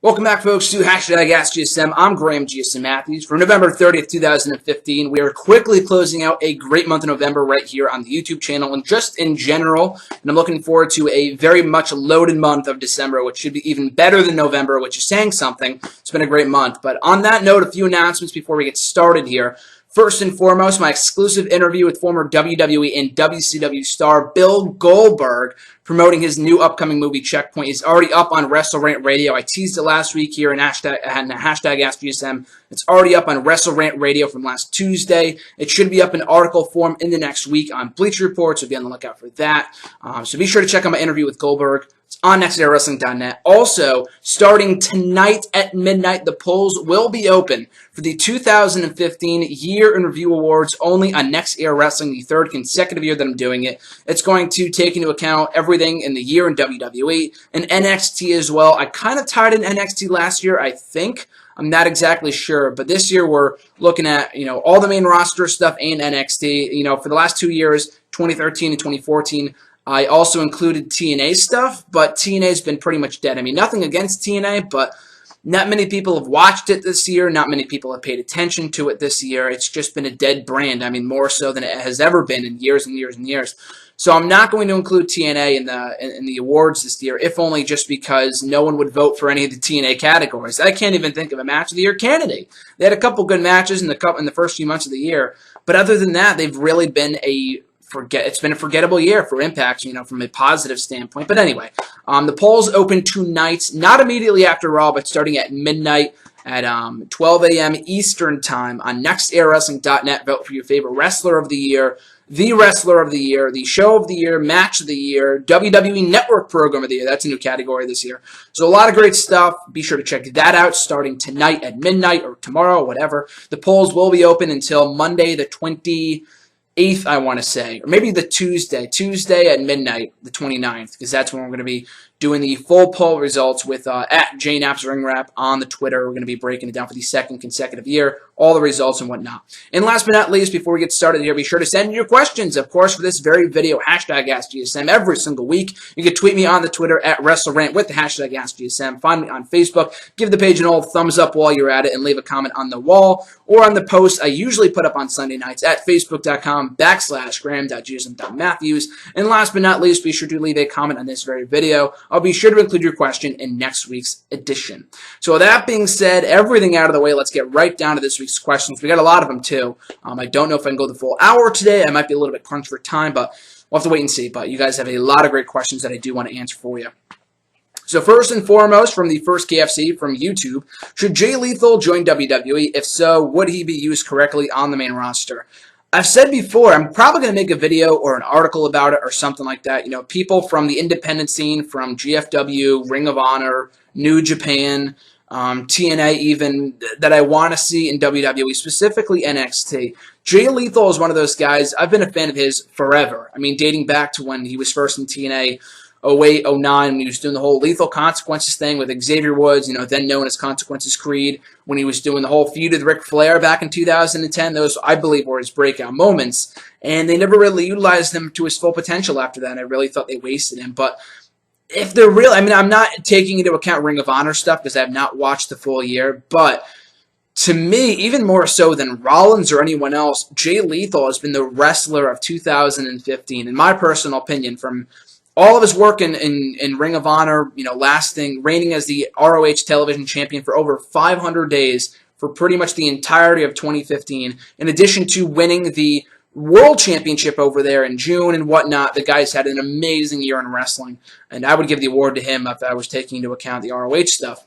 Welcome back, folks, to #AskGSM. I'm Graham GSM Matthews. For November 30th, 2015, we are quickly closing out a great month of November right here on the YouTube channel and just in general. And I'm looking forward to a very much loaded month of December, which should be even better than November, which is saying something. It's been a great month. But on that note, a few announcements before we get started here. First and foremost, my exclusive interview with former WWE and WCW star Bill Goldberg promoting his new upcoming movie Checkpoint is already up on WrestleRant Radio. I teased it last week here in #AskGSM. It's already up on WrestleRant Radio from last Tuesday. It should be up in article form in the next week on Bleacher Report, so be on the lookout for that. So be sure to check out my interview with Goldberg. It's on nextdayWrestling.net. Also, starting tonight at midnight, the polls will be open for the 2015 Year in Review Awards only on Next Era Wrestling, the third consecutive year that I'm doing it. It's going to take into account everything in the year in WWE and NXT as well. I kind of tied in NXT last year, I think. I'm not exactly sure, but this year we're looking at, all the main roster stuff and NXT. For the last 2 years, 2013 and 2014, I also included TNA stuff, but TNA's been pretty much dead. I mean, nothing against TNA, but not many people have watched it this year. Not many people have paid attention to it this year. It's just been a dead brand. I mean, more so than it has ever been in years and years and years. So I'm not going to include TNA in the awards this year, if only just because no one would vote for any of the TNA categories. I can't even think of a match of the year candidate. They had a couple good matches in the first few months of the year, but other than that, they've really been it's been a forgettable year for Impact, from a positive standpoint. But anyway, the polls open tonight, not immediately after Raw, but starting at midnight at 12 a.m. Eastern Time on nextairawrestling.net. Vote for your favorite wrestler of the year, the wrestler of the year, the show of the year, match of the year, WWE Network Program of the year. That's a new category this year. So a lot of great stuff. Be sure to check that out starting tonight at midnight or tomorrow, whatever. The polls will be open until Monday the 28th, I want to say, or maybe the Tuesday at midnight, the 29th, because that's when we're going to be doing the full poll results with at JNapsRingWrap on the Twitter. We're going to be breaking it down for the second consecutive year, all the results and whatnot. And last but not least, before we get started here, be sure to send your questions, of course, for this very video, #AskGSM, every single week. You can tweet me on the Twitter at WrestleRant with the #AskGSM. Find me on Facebook. Give the page an old thumbs up while you're at it and leave a comment on the wall or on the post I usually put up on Sunday nights at facebook.com/Graham.GSM.Matthews. And last but not least, be sure to leave a comment on this very video. I'll be sure to include your question in next week's edition. So with that being said, everything out of the way, let's get right down to this week's questions. We got a lot of them too. I don't know if I can go the full hour today. I might be a little bit crunched for time, but we'll have to wait and see. But you guys have a lot of great questions that I do want to answer for you. So first and foremost, from the first KFC from YouTube, should Jay Lethal join WWE? If so, would he be used correctly on the main roster? I've said before, I'm probably going to make a video or an article about it or something like that. People from the independent scene, from GFW, Ring of Honor, New Japan, TNA even, that I want to see in WWE, specifically NXT. Jay Lethal is one of those guys. I've been a fan of his forever. I mean, dating back to when he was first in TNA, 08, 09, when he was doing the whole Lethal Consequences thing with Xavier Woods, then known as Consequences Creed, when he was doing the whole feud with Ric Flair back in 2010. Those, I believe, were his breakout moments, and they never really utilized him to his full potential after that, and I really thought they wasted him. But if they're real, I'm not taking into account Ring of Honor stuff because I have not watched the full year, but to me, even more so than Rollins or anyone else, Jay Lethal has been the wrestler of 2015, in my personal opinion, from all of his work in Ring of Honor, reigning as the ROH television champion for over 500 days for pretty much the entirety of 2015, in addition to winning the World Championship over there in June and whatnot. The guy's had an amazing year in wrestling, and I would give the award to him if I was taking into account the ROH stuff.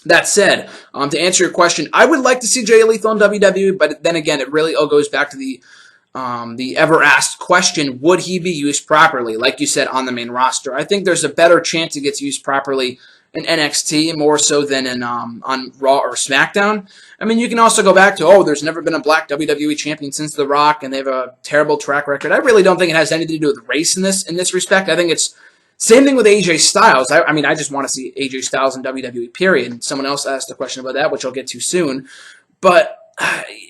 That said, to answer your question, I would like to see Jay Lethal in WWE, but then again, it really all goes back to the ever-asked question, would he be used properly, like you said, on the main roster? I think there's a better chance he gets used properly in NXT, more so than on Raw or SmackDown. You can also go back to, there's never been a black WWE champion since The Rock, and they have a terrible track record. I really don't think it has anything to do with race in this respect. I think it's same thing with AJ Styles. I just want to see AJ Styles in WWE, period. Someone else asked a question about that, which I'll get to soon. But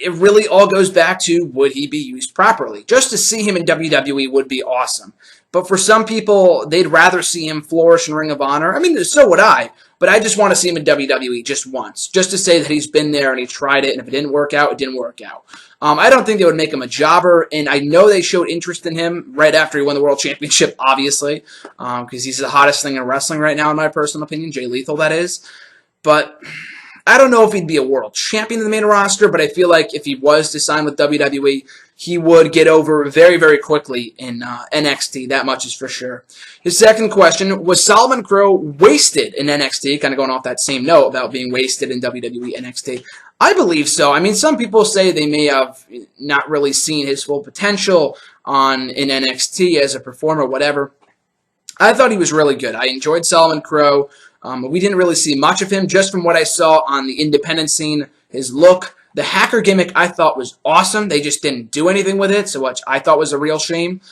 it really all goes back to, would he be used properly? Just to see him in WWE would be awesome. But for some people, they'd rather see him flourish in Ring of Honor. So would I. but I just want to see him in WWE just once, just to say that he's been there and he tried it, and if it didn't work out, it didn't work out. I don't think they would make him a jobber, and I know they showed interest in him right after he won the World Championship, obviously, because he's the hottest thing in wrestling right now, in my personal opinion, Jay Lethal, that is. But I don't know if he'd be a world champion in the main roster, but I feel like if he was to sign with WWE, he would get over very, very quickly in NXT. That much is for sure. His second question, was Solomon Crowe wasted in NXT? Kind of going off that same note about being wasted in WWE NXT. I believe so. I mean, some people say they may have not really seen his full potential in NXT as a performer, whatever. I thought he was really good. I enjoyed Solomon Crowe. We didn't really see much of him, just from what I saw on the independent scene. His look, the hacker gimmick, I thought was awesome. They just didn't do anything with it, so which I thought was a real shame.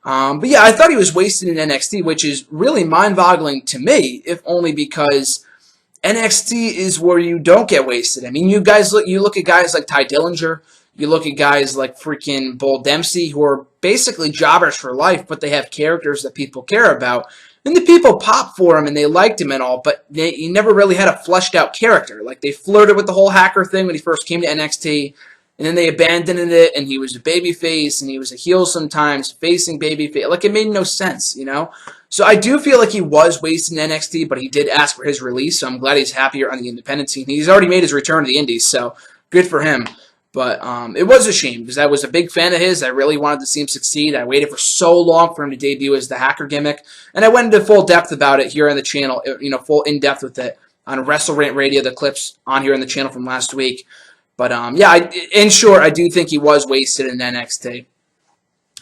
But yeah, I thought he was wasted in NXT, which is really mind-boggling to me, if only because NXT is where you don't get wasted. I mean, you look at guys like Ty Dillinger, you look at guys like freaking Bull Dempsey, who are basically jobbers for life, but they have characters that people care about. And the people popped for him, and they liked him and all, but he never really had a fleshed-out character. Like, they flirted with the whole hacker thing when he first came to NXT, and then they abandoned it, and he was a babyface, and he was a heel sometimes, facing babyface. Like, it made no sense, you know? So I do feel like he was wasted in NXT, but he did ask for his release, so I'm glad he's happier on the independent scene. He's already made his return to the indies, so good for him. But it was a shame, because I was a big fan of his. I really wanted to see him succeed. I waited for so long for him to debut as the hacker gimmick, and I went into full depth about it here on the channel, you know, full in-depth with it on Wrestle Rant Radio, the clips on here on the channel from last week. But yeah, in short, I do think he was wasted in NXT.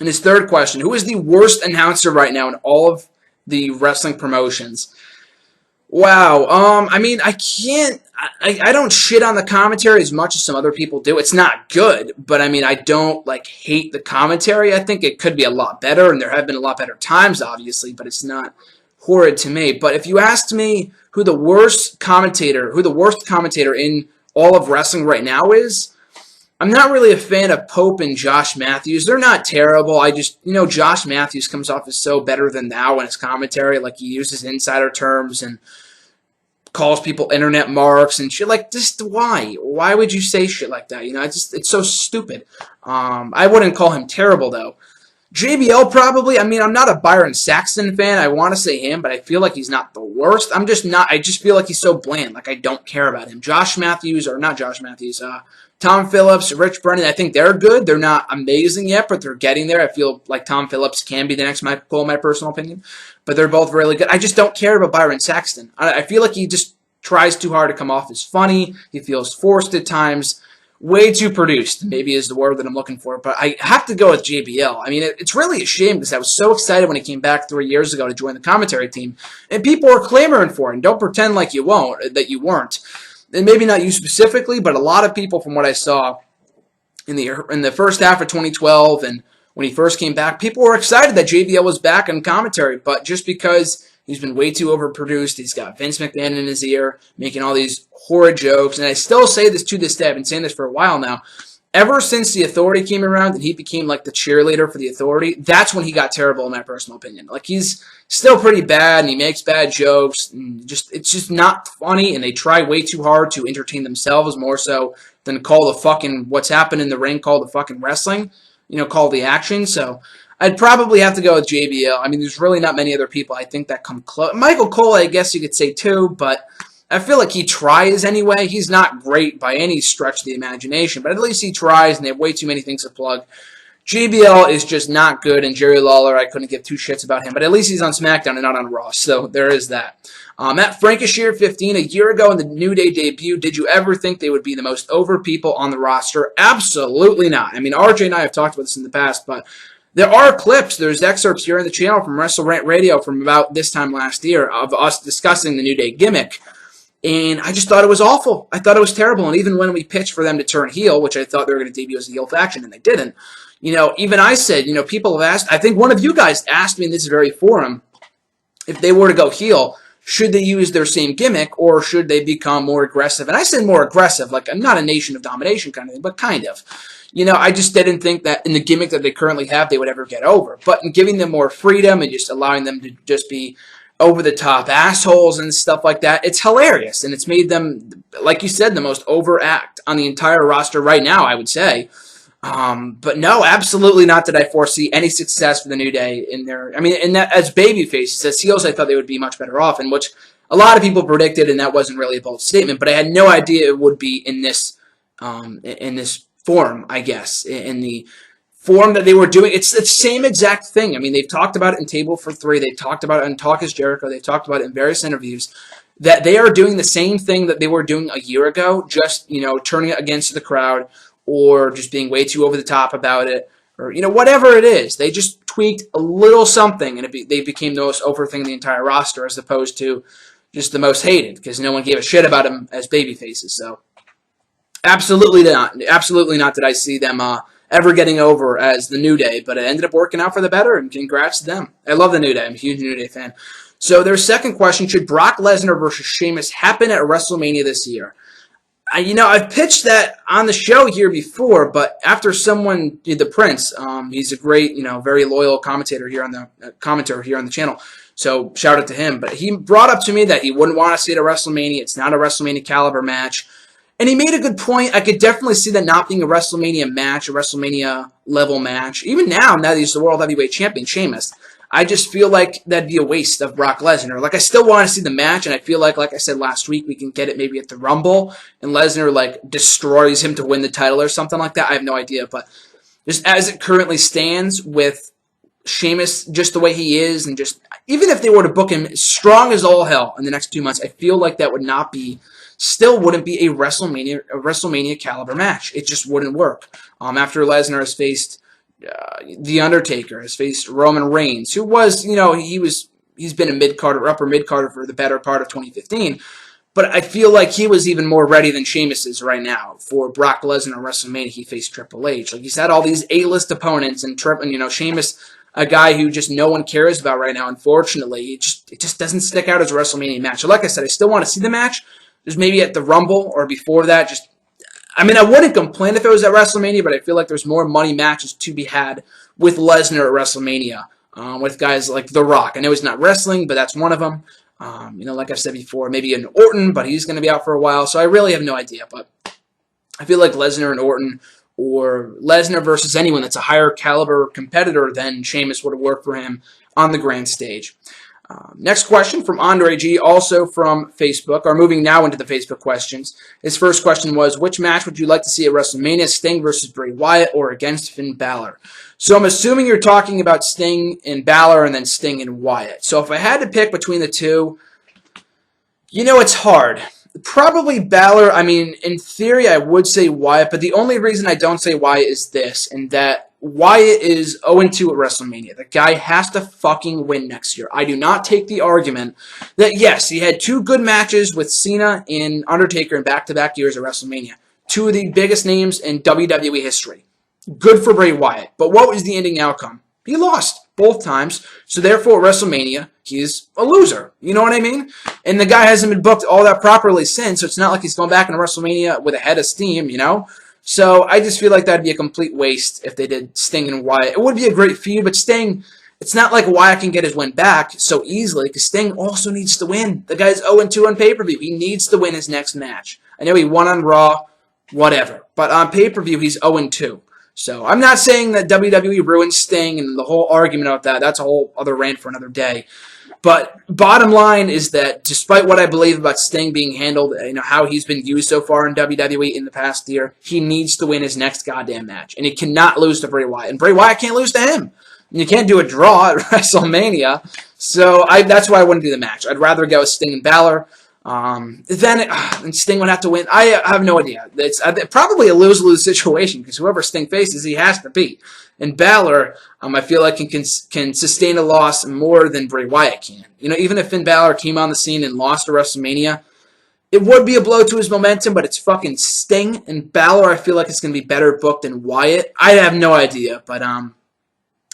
And his third question, who is the worst announcer right now in all of the wrestling promotions? Wow. I mean, I don't shit on the commentary as much as some other people do. It's not good, but I mean, I don't, like, hate the commentary. I think it could be a lot better, and there have been a lot better times, obviously, but it's not horrid to me. But if you asked me who the worst commentator in all of wrestling right now is, I'm not really a fan of Pope and Josh Matthews. They're not terrible. I just, you know, Josh Matthews comes off as so better than thou in his commentary. Like, he uses insider terms and calls people internet marks and shit. Like, just why? Why would you say shit like that? You know, it's so stupid. I wouldn't call him terrible, though. JBL probably. I mean, I'm not a Byron Saxton fan. I want to say him, but I feel like he's not the worst. I'm just not. I just feel like he's so bland. Like, I don't care about him. Tom Phillips, Rich Brennan, I think they're good. They're not amazing yet, but they're getting there. I feel like Tom Phillips can be the next Michael Cole, in my personal opinion. But they're both really good. I just don't care about Byron Saxton. I feel like he just tries too hard to come off as funny. He feels forced at times. Way too produced, maybe is the word that I'm looking for. But I have to go with JBL. I mean, it's really a shame because I was so excited when he came back 3 years ago to join the commentary team. And people were clamoring for it. And don't pretend like you weren't. And maybe not you specifically, but a lot of people from what I saw in the first half of 2012 and when he first came back, people were excited that JBL was back in commentary, but just because he's been way too overproduced, he's got Vince McMahon in his ear, making all these horrid jokes, and I still say this to this day, I've been saying this for a while now, ever since the Authority came around and he became like the cheerleader for the Authority, that's when he got terrible in my personal opinion. Like, he's still pretty bad and he makes bad jokes and it's just not funny, and they try way too hard to entertain themselves more so than call the fucking what's happened in the ring, call the fucking wrestling, you know, call the action. So I'd probably have to go with JBL. I mean, there's really not many other people I think that come close. Michael Cole, I guess you could say too, but I feel like he tries anyway. He's not great by any stretch of the imagination, but at least he tries, and they have way too many things to plug. JBL is just not good, and Jerry Lawler, I couldn't give two shits about him, but at least he's on SmackDown and not on Raw, so there is that. Matt Frankishire, 15, a year ago in the New Day debut, did you ever think they would be the most over people on the roster? Absolutely not. I mean, RJ and I have talked about this in the past, but there are clips, there's excerpts here on the channel from Wrestle Rant Radio from about this time last year of us discussing the New Day gimmick. And I just thought it was awful. I thought it was terrible. And even when we pitched for them to turn heel, which I thought they were going to debut as a heel faction, and they didn't, you know, even I said, you know, people have asked, I think one of you guys asked me in this very forum, if they were to go heel, should they use their same gimmick or should they become more aggressive? And I said more aggressive, like not a Nation of Domination kind of thing, but kind of. You know, I just didn't think that in the gimmick that they currently have, they would ever get over. But in giving them more freedom and just allowing them to just be over-the-top assholes and stuff like that. It's hilarious, and it's made them, like you said, the most overact on the entire roster right now, I would say. But no, absolutely not did I foresee any success for the New Day in their, I mean, in that, as baby faces, as heels, I thought they would be much better off, and which a lot of people predicted, and that wasn't really a bold statement, but I had no idea it would be in this form, I guess, in the form that they were doing. It's the same exact thing. I mean, they've talked about it in Table for Three. They've talked about it in Talk is Jericho. They've talked about it in various interviews that they are doing the same thing that they were doing a year ago, just, turning it against the crowd or just being way too over the top about it or, whatever it is. They just tweaked a little something and they became the most over thing in the entire roster as opposed to just the most hated because no one gave a shit about them as baby faces. So absolutely not did I see them ever getting over as the New Day, but it ended up working out for the better, and congrats to them. I love the New Day. I'm a huge New Day fan. So their second question, should Brock Lesnar versus Sheamus happen at WrestleMania this year? I've pitched that on the show here before, but after someone did the Prince, he's a great, very loyal commentator here on the channel. So shout out to him. But he brought up to me that he wouldn't want to see it at WrestleMania. It's not a WrestleMania caliber match. And he made a good point. I could definitely see that not being a WrestleMania match, a WrestleMania level match. Even now that he's the World Heavyweight Champion, Sheamus, I just feel like that'd be a waste of Brock Lesnar. Like, I still want to see the match, and I feel like I said last week, we can get it maybe at the Rumble, and Lesnar, destroys him to win the title or something like that. I have no idea, but just as it currently stands with Sheamus, just the way he is, and just, even if they were to book him strong as all hell in the next 2 months, I feel like that wouldn't be a WrestleMania caliber match. It just wouldn't work. After Lesnar has faced The Undertaker, has faced Roman Reigns, who was, he's been a mid-carder, upper mid-carder for the better part of 2015, but I feel like he was even more ready than Sheamus is right now for Brock Lesnar at WrestleMania. He faced Triple H. He's had all these A-list opponents, and Sheamus, a guy who just no one cares about right now, unfortunately. It just doesn't stick out as a WrestleMania match. So like I said, I still want to see the match. Just maybe at the Rumble or before that. I wouldn't complain if it was at WrestleMania, but I feel like there's more money matches to be had with Lesnar at WrestleMania with guys like The Rock. I know he's not wrestling, but that's one of them. Like I've said before, maybe an Orton, but he's going to be out for a while, so I really have no idea. But I feel like Lesnar and Orton, or Lesnar versus anyone that's a higher caliber competitor than Sheamus, would have worked for him on the grand stage. Next question from Andre G, also from Facebook, or moving now into the Facebook questions. His first question was, which match would you like to see at WrestleMania, Sting versus Bray Wyatt or against Finn Balor? So I'm assuming you're talking about Sting and Balor and then Sting and Wyatt. So if I had to pick between the two, it's hard. Probably Balor. In theory, I would say Wyatt, but the only reason I don't say Wyatt is this, and that Wyatt is 0-2 at WrestleMania. The guy has to fucking win next year. I do not take the argument that, yes, he had 2 good matches with Cena and Undertaker in back-to-back years at WrestleMania. 2 of the biggest names in WWE history. Good for Bray Wyatt. But what was the ending outcome? He lost both times. So therefore, at WrestleMania, he's a loser. You know what I mean? And the guy hasn't been booked all that properly since, so it's not like he's going back into WrestleMania with a head of steam, So I just feel like that'd be a complete waste if they did Sting and Wyatt. It would be a great feud, but Sting, it's not like Wyatt can get his win back so easily, because Sting also needs to win. The guy's 0-2 on pay-per-view. He needs to win his next match. I know he won on Raw, whatever. But on pay-per-view, he's 0-2. So I'm not saying that WWE ruined Sting and the whole argument about that. That's a whole other rant for another day. But bottom line is that despite what I believe about Sting being handled, how he's been used so far in WWE in the past year, he needs to win his next goddamn match. And he cannot lose to Bray Wyatt. And Bray Wyatt can't lose to him. And you can't do a draw at WrestleMania. So that's why I wouldn't do the match. I'd rather go with Sting and Balor. Then Sting would have to win. I have no idea. It's probably a lose-lose situation because whoever Sting faces, he has to beat. And Balor, I feel like can sustain a loss more than Bray Wyatt can. Even if Finn Balor came on the scene and lost to WrestleMania, it would be a blow to his momentum, but it's fucking Sting. And Balor, I feel like it's going to be better booked than Wyatt. I have no idea, but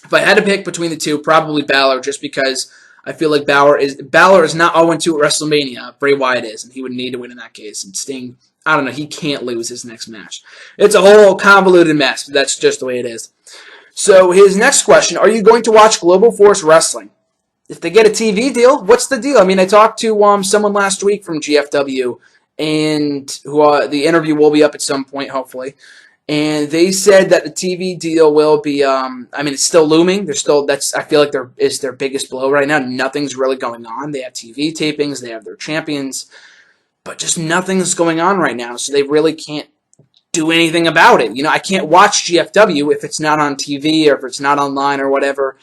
if I had to pick between the two, probably Balor, just because I feel like Balor is not 0-2 at WrestleMania. Bray Wyatt is, and he would need to win in that case. And Sting, I don't know, he can't lose his next match. It's a whole convoluted mess, but that's just the way it is. So his next question, are you going to watch Global Force Wrestling? if they get a TV deal, what's the deal? I mean, I talked to someone last week from GFW, and who the interview will be up at some point, hopefully. And they said that the TV deal will be. I mean, it's still looming. They're still. I feel like is their biggest blow right now. Nothing's really going on. They have TV tapings. They have their champions, but just nothing's going on right now. So they really can't do anything about it. I can't watch GFW if it's not on TV or if it's not online or whatever.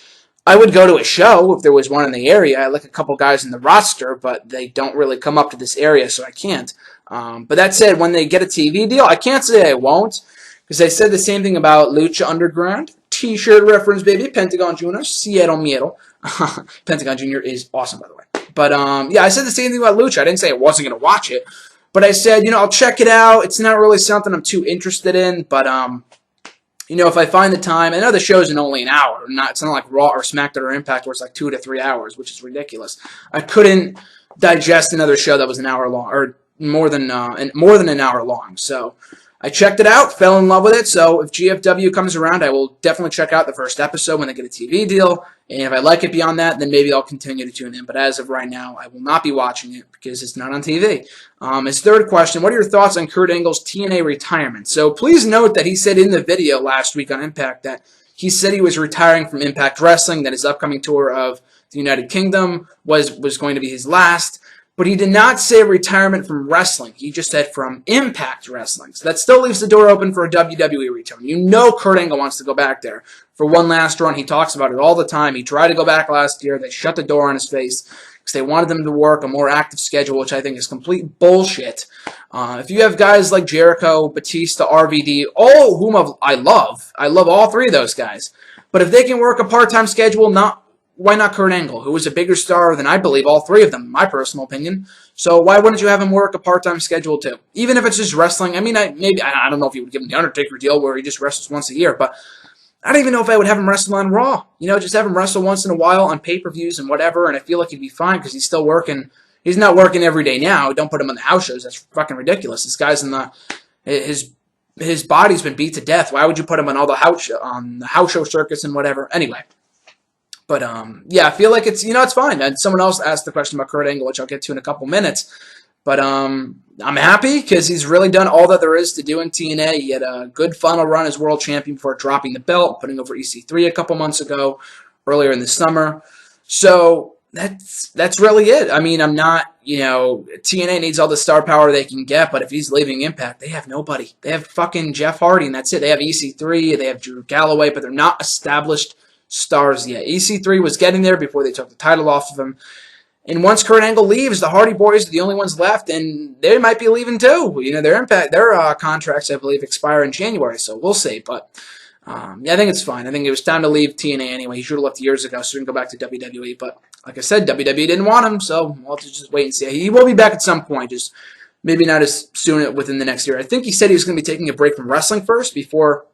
I would go to a show if there was one in the area. I like a couple guys in the roster, but they don't really come up to this area, so I can't. But that said, when they get a TV deal, I can't say I won't, because they said the same thing about Lucha Underground. T-shirt reference, baby. Pentagon Jr. Seattle Miedo. Pentagon Jr. is awesome, by the way. But, yeah, I said the same thing about Lucha. I didn't say I wasn't going to watch it. But I said, I'll check it out. It's not really something I'm too interested in. But, if I find the time, I know the show's in only an hour. It's not like Raw or SmackDown or Impact where it's like 2 to 3 hours, which is ridiculous. I couldn't digest another show that was an hour long, or more than an hour long. So I checked it out, fell in love with it. So if GFW comes around, I will definitely check out the first episode when they get a TV deal. And if I like it beyond that, then maybe I'll continue to tune in. But as of right now, I will not be watching it because it's not on TV. His third question, what are your thoughts on Kurt Angle's TNA retirement? So please note that he said in the video last week on Impact that he said he was retiring from Impact Wrestling, that his upcoming tour of the United Kingdom was going to be his last. But he did not say retirement from wrestling. He just said from Impact Wrestling. So that still leaves the door open for a WWE return. Kurt Angle wants to go back there for one last run. He talks about it all the time. He tried to go back last year. They shut the door on his face because they wanted him to work a more active schedule, which I think is complete bullshit. If you have guys like Jericho, Batista, RVD, all whom I love all three of those guys. But if they can work a part-time schedule, why not Kurt Angle, who is a bigger star than I believe all three of them, in my personal opinion? So why wouldn't you have him work a part-time schedule too? Even if it's just wrestling. I mean, I don't know if you would give him the Undertaker deal where he just wrestles once a year, but I don't even know if I would have him wrestle on Raw. Just have him wrestle once in a while on pay-per-views and whatever, and I feel like he'd be fine because he's still working. He's not working every day now. Don't put him on the house shows. That's fucking ridiculous. This guy's his body's been beat to death. Why would you put him on all the house show circuits and whatever? Anyway. But, yeah, I feel like it's fine. And someone else asked the question about Kurt Angle, which I'll get to in a couple minutes. But I'm happy because he's really done all that there is to do in TNA. He had a good final run as world champion before dropping the belt, putting over EC3 a couple months ago, earlier in the summer. So that's really it. I mean, I'm not, TNA needs all the star power they can get, but if he's leaving Impact, they have nobody. They have fucking Jeff Hardy, and that's it. They have EC3, they have Drew Galloway, but they're not established stars yet. EC3 was getting there before they took the title off of him. And once Kurt Angle leaves, the Hardy Boys are the only ones left, and they might be leaving too. Their contracts, I believe, expire in January, so we'll see. But yeah, I think it's fine. I think it was time to leave TNA anyway. He should have left years ago, so he can go back to WWE. But like I said, WWE didn't want him, so we'll have to just wait and see. He will be back at some point, just maybe not as soon within the next year. I think he said he was going to be taking a break from wrestling first before.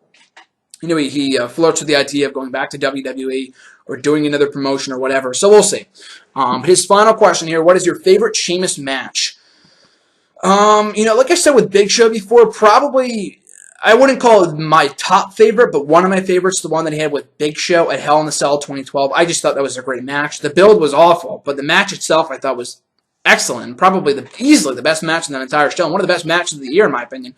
He flirts with the idea of going back to WWE or doing another promotion or whatever. So we'll see. His final question here, what is your favorite Sheamus match? Like I said with Big Show before, probably, I wouldn't call it my top favorite, but one of my favorites, the one that he had with Big Show at Hell in a Cell 2012. I just thought that was a great match. The build was awful, but the match itself I thought was excellent. Probably easily the best match in that entire show. One of the best matches of the year, in my opinion.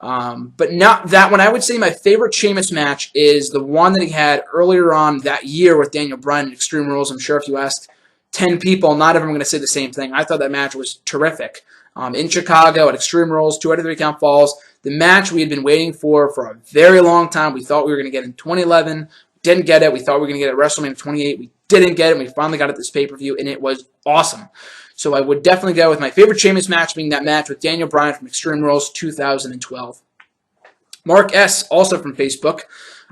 But not that one. I would say my favorite Sheamus match is the one that he had earlier on that year with Daniel Bryan at Extreme Rules. I'm sure if you asked 10 people, not everyone going to say the same thing. I thought that match was terrific. In Chicago at Extreme Rules, 2 out of 3 count falls. The match we had been waiting for a very long time. We thought we were going to get it in 2011. Didn't get it. We thought we were going to get it at WrestleMania 28. We didn't get it. We finally got it this pay-per-view, and it was awesome. So I would definitely go with my favorite Sheamus match being that match with Daniel Bryan from Extreme Rules 2012. Mark S., also from Facebook.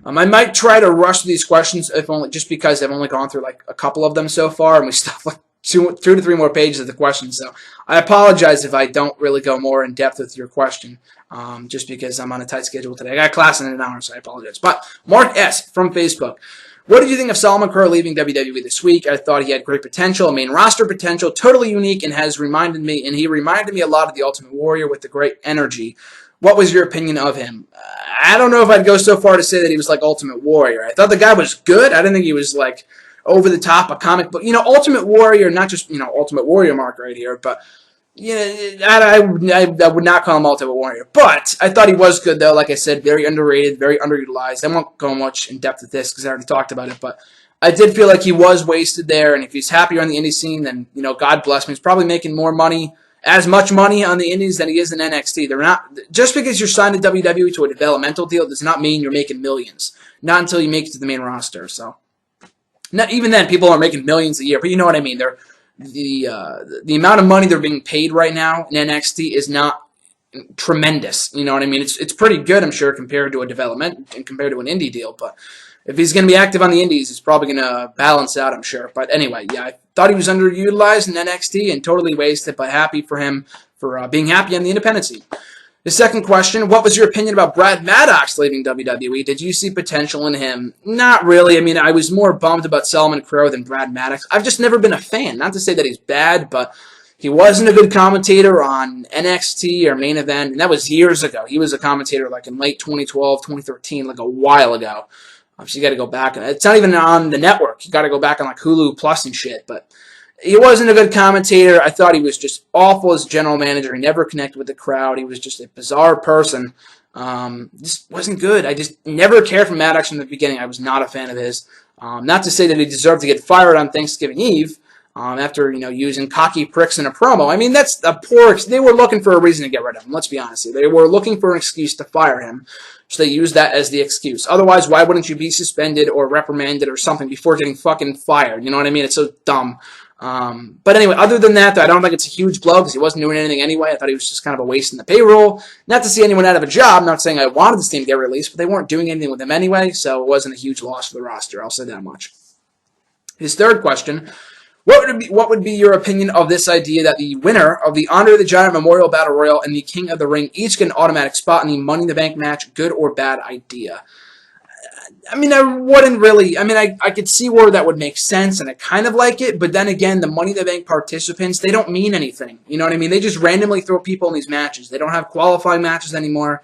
I might try to rush these questions, if only just because I've only gone through like a couple of them so far, and we still have like 2 to 3 more pages of the questions. So I apologize if I don't really go more in depth with your question, just because I'm on a tight schedule today. I got class in an hour, so I apologize. But Mark S. from Facebook. What did you think of Solomon Crowe leaving WWE this week? I thought he had great potential, main roster potential, totally unique, and he reminded me a lot of the Ultimate Warrior with the great energy. What was your opinion of him? I don't know if I'd go so far to say that he was like Ultimate Warrior. I thought the guy was good. I didn't think he was like over the top, a comic book, Ultimate Warrior, not just, Ultimate Warrior mark right here, but I would not call him Ultimate Warrior. But I thought he was good, though. Like I said, very underrated, very underutilized. I won't go much in depth with this because I already talked about it. But I did feel like he was wasted there. And if he's happier on the indie scene, then, God bless him. He's probably making more money, as much money on the indies than he is in NXT. They're not, just because you're signed to WWE to a developmental deal does not mean you're making millions. Not until you make it to the main roster. So, not even then, people are making millions a year. But you know what I mean. The amount of money they're being paid right now in NXT is not tremendous. You know what I mean? It's pretty good, I'm sure, compared to a development and compared to an indie deal. But if he's going to be active on the indies, he's probably going to balance out, I'm sure. But anyway, yeah, I thought he was underutilized in NXT and totally wasted, but happy for him for being happy on the independent scene. The second question, what was your opinion about Brad Maddox leaving WWE? Did you see potential in him? Not really. I mean, I was more bummed about Solomon Crowe than Brad Maddox. I've just never been a fan. Not to say that he's bad, but he wasn't a good commentator on NXT or Main Event, and that was years ago. He was a commentator like in late 2012, 2013, like a while ago. So you got to go back. It's not even on the network. You got to go back on like Hulu Plus and shit, but he wasn't a good commentator. I thought he was just awful as general manager. He never connected with the crowd. He was just a bizarre person. Just wasn't good. I just never cared for Maddox from the beginning. I was not a fan of his. Not to say that he deserved to get fired on Thanksgiving Eve after using cocky pricks in a promo. I mean, that's a poor. They were looking for a reason to get rid of him. Let's be honest here. They were looking for an excuse to fire him. So they used that as the excuse. Otherwise, why wouldn't you be suspended or reprimanded or something before getting fucking fired? You know what I mean? It's so dumb. But anyway, other than that, though, I don't think it's a huge blow because he wasn't doing anything anyway. I thought he was just kind of a waste in the payroll. Not to see anyone out of a job. Not saying I wanted this team to get released, but they weren't doing anything with him anyway, so it wasn't a huge loss for the roster. I'll say that much. His third question, what would be your opinion of this idea that the winner of the Honor the Giant Memorial Battle Royal and the King of the Ring each get an automatic spot in the Money in the Bank match? Good or bad idea? I mean, I wouldn't really. I mean, I could see where that would make sense, and I kind of like it. But then again, the Money in the Bank participants, they don't mean anything. You know what I mean? They just randomly throw people in these matches. They don't have qualifying matches anymore.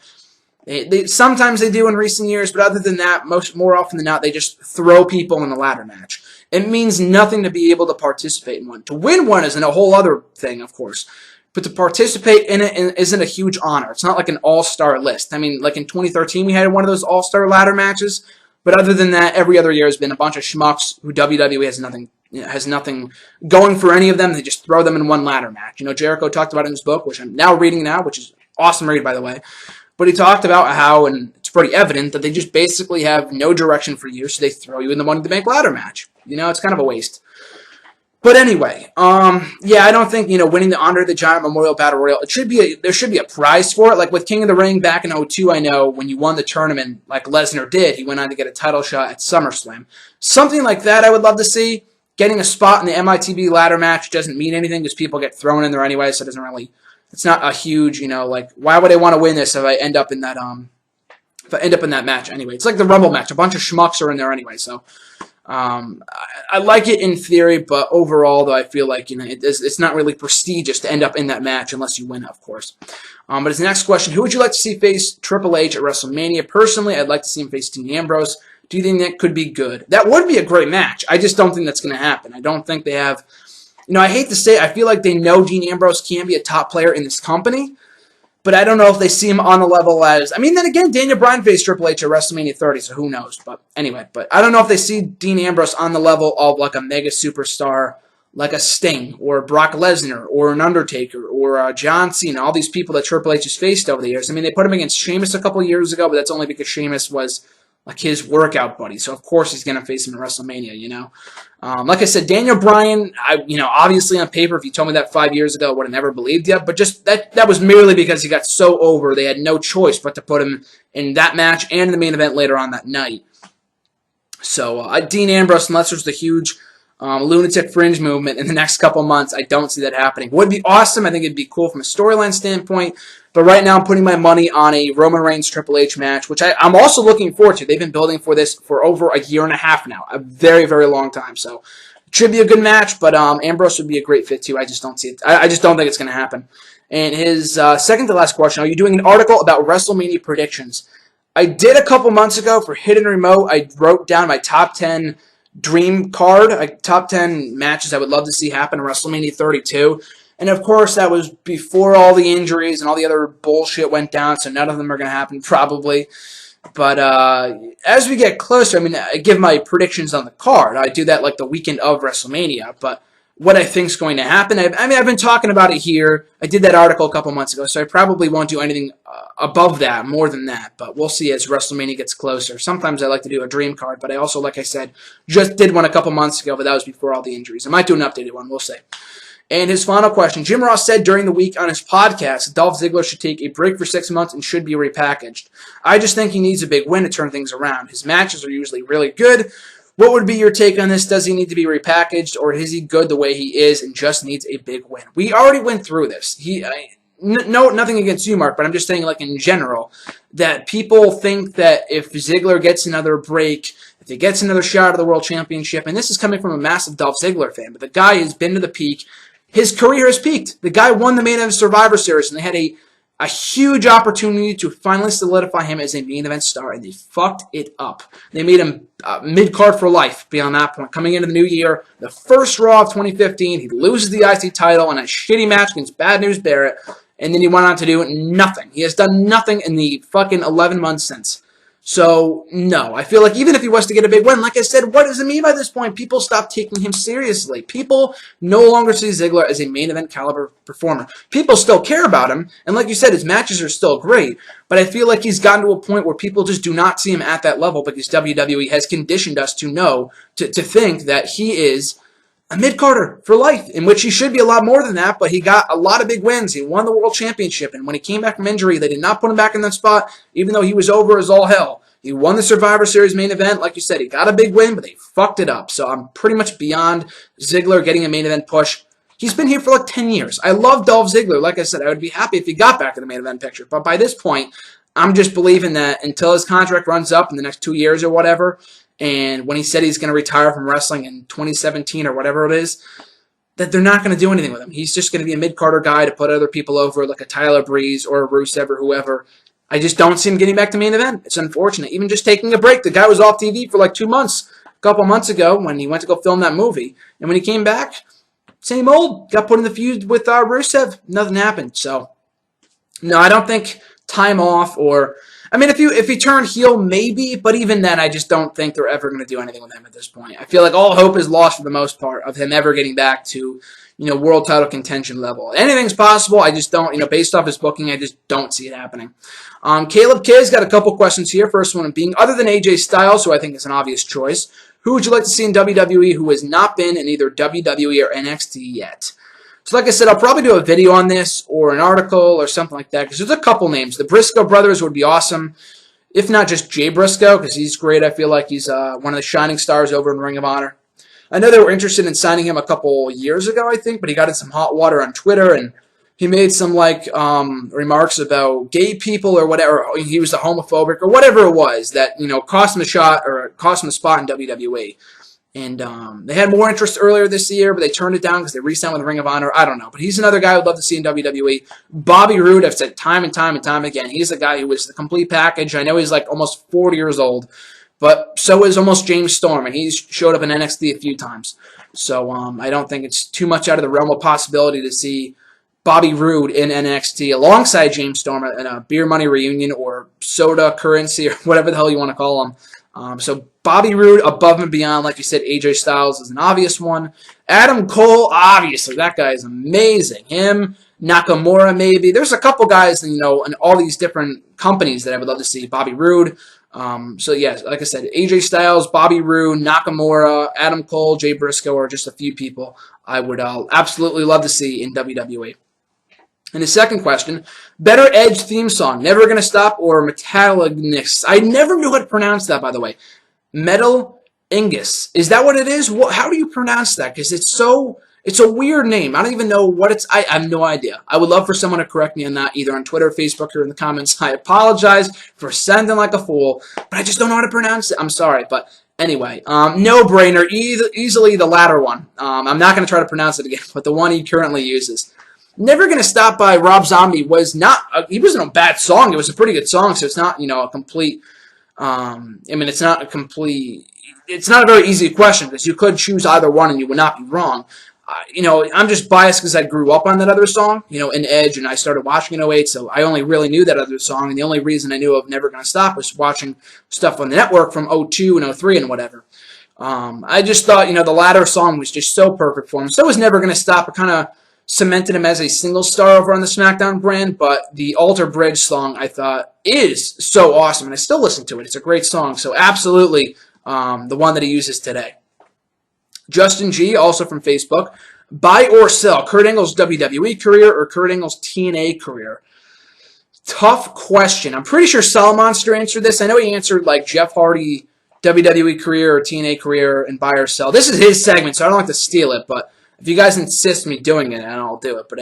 Sometimes they do in recent years, but other than that, more often than not, they just throw people in the ladder match. It means nothing to be able to participate in one. To win one isn't a whole other thing, of course. But to participate in it isn't a huge honor. It's not like an all-star list. I mean, like in 2013, we had one of those all-star ladder matches. But other than that, every other year has been a bunch of schmucks who WWE has nothing going for any of them. They just throw them in one ladder match. Jericho talked about it in his book, which I'm now reading now, which is awesome read, by the way. But he talked about how, and it's pretty evident, that they just basically have no direction for you, so they throw you in the Money in the Bank ladder match. It's kind of a waste. But anyway, yeah, I don't think, winning the Honor the Giant Memorial Battle Royal, there should be a prize for it. Like with King of the Ring back in 2002, I know, when you won the tournament, like Lesnar did, he went on to get a title shot at SummerSlam. Something like that I would love to see. Getting a spot in the MITB ladder match doesn't mean anything because people get thrown in there anyway, so it doesn't really, it's not a huge, like, why would I want to win this if I end up in that, match anyway? It's like the Rumble match. A bunch of schmucks are in there anyway, so I like it in theory, but overall, though, I feel like it's not really prestigious to end up in that match unless you win, of course. But his next question: who would you like to see face Triple H at WrestleMania? Personally, I'd like to see him face Dean Ambrose. Do you think that could be good? That would be a great match. I just don't think that's going to happen. I don't think they have. I hate to say it, I feel like they know Dean Ambrose can be a top player in this company. But I don't know if they see him on the level as... I mean, then again, Daniel Bryan faced Triple H at WrestleMania 30, so who knows? But anyway, I don't know if they see Dean Ambrose on the level of like a mega superstar, like a Sting, or Brock Lesnar, or an Undertaker, or John Cena, all these people that Triple H has faced over the years. I mean, they put him against Sheamus a couple of years ago, but that's only because Sheamus was like his workout buddy. So, of course, he's going to face him in WrestleMania, Like I said, Daniel Bryan, obviously on paper, if you told me that 5 years ago, I would have never believed you. But just that was merely because he got so over, they had no choice but to put him in that match and in the main event later on that night. So, Dean Ambrose, unless there's the huge lunatic fringe movement in the next couple months, I don't see that happening. Would be awesome. I think it'd be cool from a storyline standpoint. But right now, I'm putting my money on a Roman Reigns Triple H match, which I'm also looking forward to. They've been building for this for over a year and a half now, a very, very long time. So it should be a good match, but Ambrose would be a great fit too. I just don't see it. I just don't think it's going to happen. And his second to last question: are you doing an article about WrestleMania predictions? I did a couple months ago for Hidden Remote. I wrote down my top 10 dream card, like top 10 matches I would love to see happen in WrestleMania 32. And of course, that was before all the injuries and all the other bullshit went down, so none of them are going to happen probably. But as we get closer, I mean, I give my predictions on the card. I do that like the weekend of WrestleMania, but what I think is going to happen, I've been talking about it here. I did that article a couple months ago, so I probably won't do anything above that, more than that, but we'll see as WrestleMania gets closer. Sometimes I like to do a dream card, but I also, like I said, just did one a couple months ago, but that was before all the injuries. I might do an updated one, we'll see. And his final question, Jim Ross said during the week on his podcast, Dolph Ziggler should take a break for 6 months and should be repackaged. I just think he needs a big win to turn things around. His matches are usually really good. What would be your take on this? Does he need to be repackaged, or is he good the way he is and just needs a big win? We already went through this. Nothing against you, Mark, but I'm just saying, like in general, that people think that if Ziggler gets another break, if he gets another shot at the World Championship, and this is coming from a massive Dolph Ziggler fan, but the guy has been to the peak. His career has peaked. The guy won the main event Survivor Series, and they had a huge opportunity to finally solidify him as a main event star, and they fucked it up. They made him mid-card for life beyond that point. Coming into the new year, the first Raw of 2015, he loses the IC title in a shitty match against Bad News Barrett, and then he went on to do nothing. He has done nothing in the fucking 11 months since. So, no. I feel like even if he was to get a big win, like I said, what does it mean by this point? People stop taking him seriously. People no longer see Ziggler as a main event caliber performer. People still care about him, and like you said, his matches are still great, but I feel like he's gotten to a point where people just do not see him at that level because WWE has conditioned us to know, to think that he is a mid-carder for life, in which he should be a lot more than that, but he got a lot of big wins. He won the World Championship, and when he came back from injury, they did not put him back in that spot, even though he was over as all hell. He won the Survivor Series main event. Like you said, he got a big win, but they fucked it up. So I'm pretty much beyond Ziggler getting a main event push. He's been here for like 10 years. I love Dolph Ziggler. Like I said, I would be happy if he got back in the main event picture, but by this point, I'm just believing that until his contract runs up in the next 2 years or whatever, and when he said he's going to retire from wrestling in 2017 or whatever it is, that they're not going to do anything with him. He's just going to be a mid-carder guy to put other people over, like a Tyler Breeze or a Rusev or whoever. I just don't see him getting back to main event. It's unfortunate. Even just taking a break. The guy was off TV for like 2 months, a couple months ago when he went to go film that movie. And when he came back, same old. Got put in the feud with Rusev. Nothing happened. So, no, I don't think time off or... I mean, if he turned heel, maybe, but even then, I just don't think they're ever going to do anything with him at this point. I feel like all hope is lost for the most part of him ever getting back to, world title contention level. Anything's possible. I just don't, based off his booking, I just don't see it happening. Caleb K's got a couple questions here. First one being, other than AJ Styles, who I think is an obvious choice, who would you like to see in WWE who has not been in either WWE or NXT yet? So like I said, I'll probably do a video on this or an article or something like that because there's a couple names. The Briscoe brothers would be awesome, if not just Jay Briscoe because he's great. I feel like he's one of the shining stars over in Ring of Honor. I know they were interested in signing him a couple years ago, I think, but he got in some hot water on Twitter and he made some remarks about gay people or whatever. He was a homophobic or whatever it was that cost him a shot or cost him a spot in WWE. And they had more interest earlier this year, but they turned it down because they re-signed with Ring of Honor. I don't know. But he's another guy I'd love to see in WWE. Bobby Roode, I've said time and time and time again, he's a guy who was the complete package. I know he's like almost 40 years old, but so is almost James Storm, and he's showed up in NXT a few times. So I don't think it's too much out of the realm of possibility to see Bobby Roode in NXT alongside James Storm in a beer money reunion or soda currency or whatever the hell you want to call them. So Bobby Roode above and beyond, like you said, AJ Styles is an obvious one. Adam Cole, obviously, that guy is amazing. Him, Nakamura maybe. There's a couple guys, in all these different companies that I would love to see. Bobby Roode. So yeah, like I said, AJ Styles, Bobby Roode, Nakamura, Adam Cole, Jay Briscoe are just a few people I would absolutely love to see in WWE. And his second question, better Edge theme song, Never Gonna Stop or Metallignus? I never knew how to pronounce that, by the way. Metal Ingus. Is that what it is? How do you pronounce that? Because it's a weird name. I don't even know what it's, I have no idea. I would love for someone to correct me on that, either on Twitter, Facebook, or in the comments. I apologize for sounding like a fool, but I just don't know how to pronounce it. I'm sorry, but anyway, no-brainer, easily the latter one. I'm not going to try to pronounce it again, but the one he currently uses. Never Gonna Stop by Rob Zombie was not, he wasn't a bad song. It was a pretty good song, so it's not, a complete, it's not a complete, it's not a very easy question because you could choose either one and you would not be wrong. I'm just biased because I grew up on that other song, in Edge, and I started watching in '08, so I only really knew that other song, and the only reason I knew of Never Gonna Stop was watching stuff on the network from '02 and '03 and whatever. I just thought, the latter song was just so perfect for him. So was Never Gonna Stop. It kind of cemented him as a single star over on the SmackDown brand, but the Alter Bridge song, I thought, is so awesome, and I still listen to it. It's a great song, so absolutely the one that he uses today. Justin G., also from Facebook, buy or sell Kurt Angle's WWE career or Kurt Angle's TNA career? Tough question. I'm pretty sure Salamonster answered this. I know he answered like Jeff Hardy WWE career or TNA career and buy or sell. This is his segment, so I don't like to steal it, but if you guys insist me doing it, then I'll do it. But,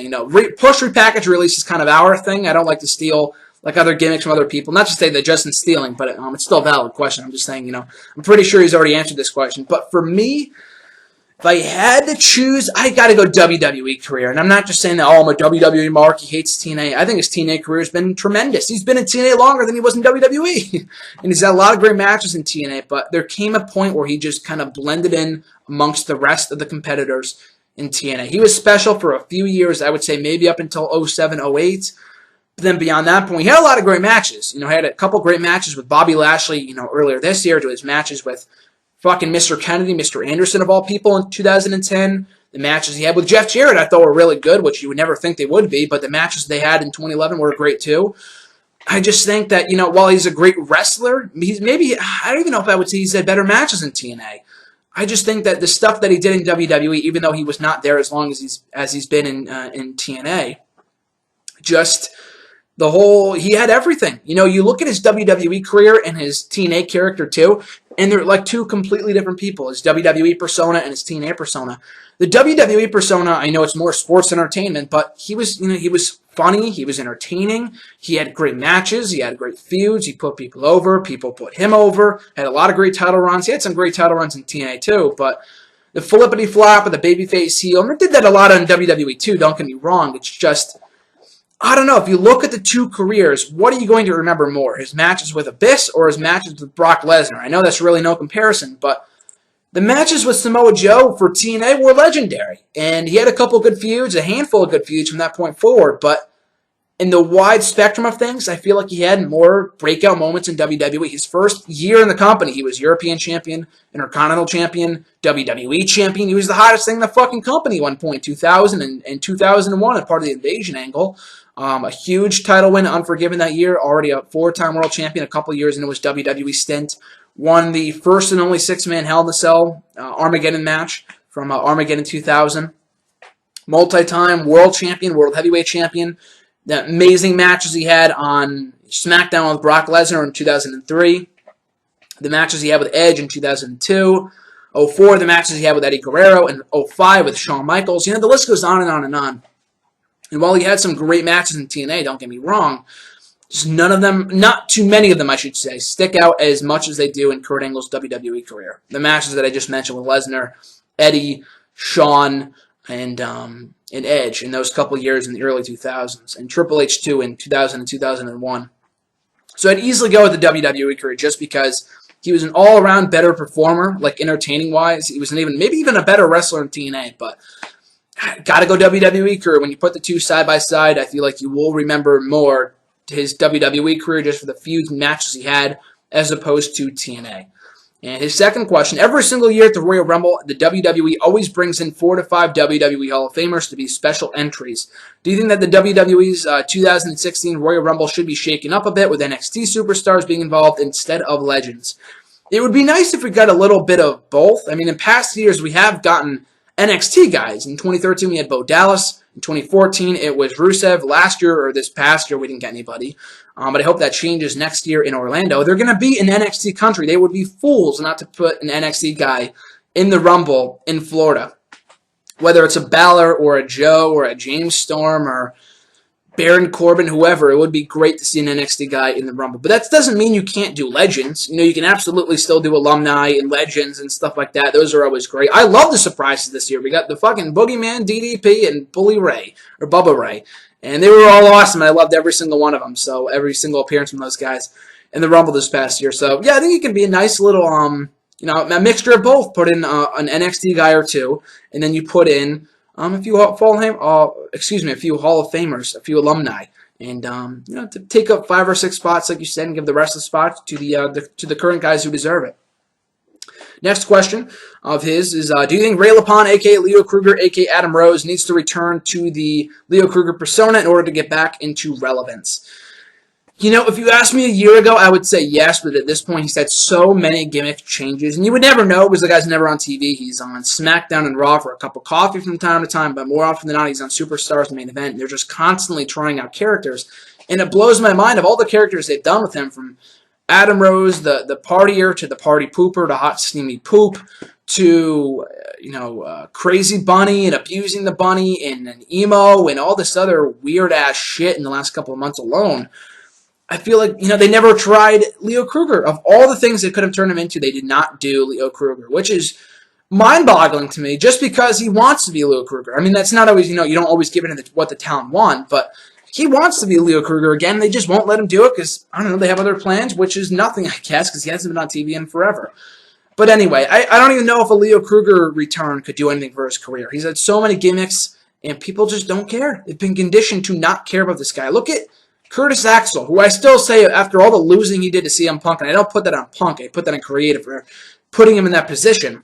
push, repackage, release is kind of our thing. I don't like to steal like other gimmicks from other people. Not to say that Justin's stealing, but it's still a valid question. I'm just saying, I'm pretty sure he's already answered this question. But for me, if I had to choose, I got to go WWE career. And I'm not just saying that, I'm a WWE mark, he hates TNA. I think his TNA career has been tremendous. He's been in TNA longer than he was in WWE. And he's had a lot of great matches in TNA, but there came a point where he just kind of blended in amongst the rest of the competitors in TNA. He was special for a few years, I would say maybe up until '07, '08. But then beyond that point, he had a lot of great matches. He had a couple great matches with Bobby Lashley, earlier this year, to his matches with fucking Mr. Kennedy, Mr. Anderson of all people in 2010. The matches he had with Jeff Jarrett I thought were really good, which you would never think they would be, but the matches they had in 2011 were great too. I just think that, while he's a great wrestler, I don't even know if I would say he's had better matches in TNA. I just think that the stuff that he did in WWE, even though he was not there as long as he's been in TNA, just he had everything. You look at his WWE career and his TNA character too, and they're like two completely different people, his WWE persona and his TNA persona. The WWE persona, I know it's more sports entertainment, but he was funny, he was entertaining, he had great matches, he had great feuds, he put people over, people put him over, had a lot of great title runs. He had some great title runs in TNA too, but the flippity flop of the babyface heel, and I did that a lot on WWE too, don't get me wrong. It's just, I don't know, if you look at the two careers, what are you going to remember more? His matches with Abyss or his matches with Brock Lesnar? I know that's really no comparison, but the matches with Samoa Joe for TNA were legendary. And he had a couple good feuds, a handful of good feuds from that point forward, but in the wide spectrum of things, I feel like he had more breakout moments in WWE. His first year in the company, he was European champion, Intercontinental champion, WWE champion. He was the hottest thing in the fucking company at one point, 2000 and 2001, as part of the Invasion angle. A huge title win, Unforgiven that year, already a 4-time world champion, a couple years into his WWE stint. Won the first and only 6-man Hell in a Cell Armageddon match from Armageddon 2000. Multi-time world champion, world heavyweight champion. The amazing matches he had on SmackDown with Brock Lesnar in 2003. The matches he had with Edge in 2002. '04, the matches he had with Eddie Guerrero. And '05 with Shawn Michaels. The list goes on and on and on. And while he had some great matches in TNA, don't get me wrong, just none of them, not too many of them, I should say, stick out as much as they do in Kurt Angle's WWE career. The matches that I just mentioned with Lesnar, Eddie, Shawn, and Edge in those couple years in the early 2000s, and Triple H too in 2000 and 2001. So I'd easily go with the WWE career just because he was an all-around better performer, like entertaining-wise. He was maybe even a better wrestler in TNA, but gotta go WWE career. When you put the two side by side, I feel like you will remember more his WWE career just for the few matches he had as opposed to TNA. And his second question, every single year at the Royal Rumble, the WWE always brings in 4 to 5 WWE Hall of Famers to be special entries. Do you think that the WWE's 2016 Royal Rumble should be shaken up a bit with NXT superstars being involved instead of legends? It would be nice if we got a little bit of both. I mean, in past years, we have gotten NXT guys. In 2013, we had Bo Dallas. In 2014, it was Rusev. Last year, or this past year, we didn't get anybody. But I hope that changes next year in Orlando. They're going to be an NXT country. They would be fools not to put an NXT guy in the Rumble in Florida. Whether it's a Balor or a Joe or a James Storm or Baron Corbin, whoever, it would be great to see an NXT guy in the Rumble. But that doesn't mean you can't do legends. You can absolutely still do alumni and legends and stuff like that. Those are always great. I love the surprises this year. We got the fucking Boogeyman, DDP, and Bully Ray, or Bubba Ray. And they were all awesome, and I loved every single one of them. So every single appearance from those guys in the Rumble this past year. So yeah, I think it can be a nice little a mixture of both. Put in an NXT guy or two, and then you put in a few a few Hall of Famers, a few alumni, and to take up 5 or 6 spots, like you said, and give the rest of the spots to the current guys who deserve it. Next question of his is, do you think Ray LaPon, a.k.a. Leo Kruger, a.k.a. Adam Rose, needs to return to the Leo Kruger persona in order to get back into relevance? If you asked me a year ago, I would say yes, but at this point, he's had so many gimmick changes, and you would never know because the guy's never on TV. He's on SmackDown and Raw for a cup of coffee from time to time, but more often than not, he's on Superstars, the main event. They're just constantly trying out characters, and it blows my mind of all the characters they've done with him, from Adam Rose, the partier, to the party pooper, to hot steamy poop, to Crazy Bunny and abusing the bunny, and an emo, and all this other weird ass shit in the last couple of months alone. I feel like they never tried Leo Kruger. Of all the things they could have turned him into, they did not do Leo Kruger, which is mind-boggling to me. Just because he wants to be Leo Kruger. I mean, that's not always you don't always give in to what the talent want, but he wants to be Leo Kruger again. They just won't let him do it because, I don't know, they have other plans, which is nothing, I guess, because he hasn't been on TV in forever. But anyway, I don't even know if a Leo Kruger return could do anything for his career. He's had so many gimmicks, and people just don't care. They've been conditioned to not care about this guy. Look at Curtis Axel, who I still say, after all the losing he did to CM Punk, and I don't put that on Punk, I put that on creative for putting him in that position.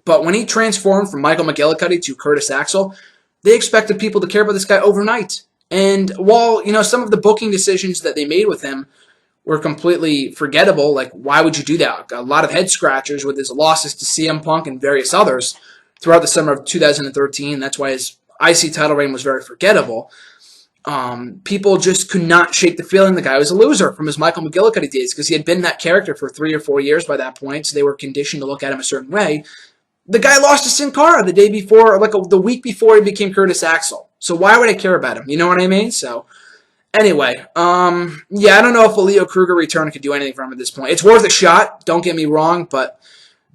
But when he transformed from Michael McGillicuddy to Curtis Axel, they expected people to care about this guy overnight. And while, some of the booking decisions that they made with him were completely forgettable, like, why would you do that? A lot of head scratchers with his losses to CM Punk and various others throughout the summer of 2013. That's why his IC title reign was very forgettable. People just could not shake the feeling the guy was a loser from his Michael McGillicuddy days, because he had been that character for 3 or 4 years by that point, so they were conditioned to look at him a certain way. The guy lost to Sin Cara the day before, the week before he became Curtis Axel. So why would I care about him? You know what I mean? So, anyway, yeah, I don't know if a Leo Kruger return could do anything for him at this point. It's worth a shot, don't get me wrong, but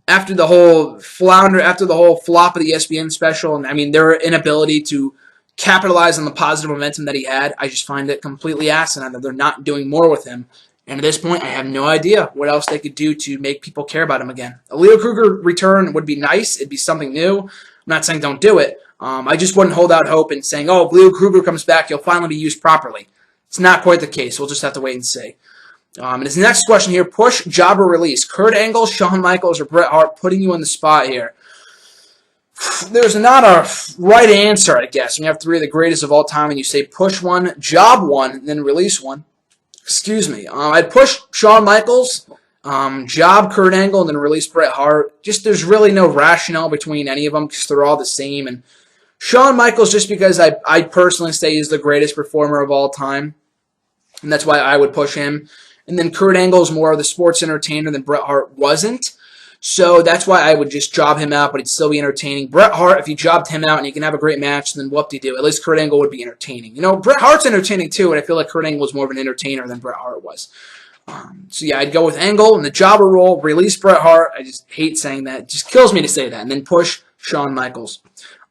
after the whole flop of the ESPN special, and I mean, their inability to capitalize on the positive momentum that he had, I just find it completely asinine that they're not doing more with him. And at this point, I have no idea what else they could do to make people care about him again. A Leo Kruger return would be nice. It'd be something new. I'm not saying don't do it. I just wouldn't hold out hope and saying, oh, if Leo Kruger comes back, he'll finally be used properly. It's not quite the case. We'll just have to wait and see. And his next question here, push, job, or release. Kurt Angle, Shawn Michaels, or Bret Hart, putting you on the spot here. There's not a right answer, I guess. When you have 3 of the greatest of all time and you say push one, job one, and then release one. Excuse me. I'd push Shawn Michaels, job Kurt Angle, and then release Bret Hart. Just there's really no rationale between any of them because they're all the same. And Shawn Michaels, just because I personally say he's the greatest performer of all time, and that's why I would push him. And then Kurt Angle is more of the sports entertainer than Bret Hart wasn't. So that's why I would just job him out, but he'd still be entertaining. Bret Hart, if you jobbed him out and you can have a great match, then whoop-de-doo. At least Kurt Angle would be entertaining. Bret Hart's entertaining too, and I feel like Kurt Angle was more of an entertainer than Bret Hart was. So yeah, I'd go with Angle in the jobber role, release Bret Hart. I just hate saying that. It just kills me to say that. And then push Shawn Michaels.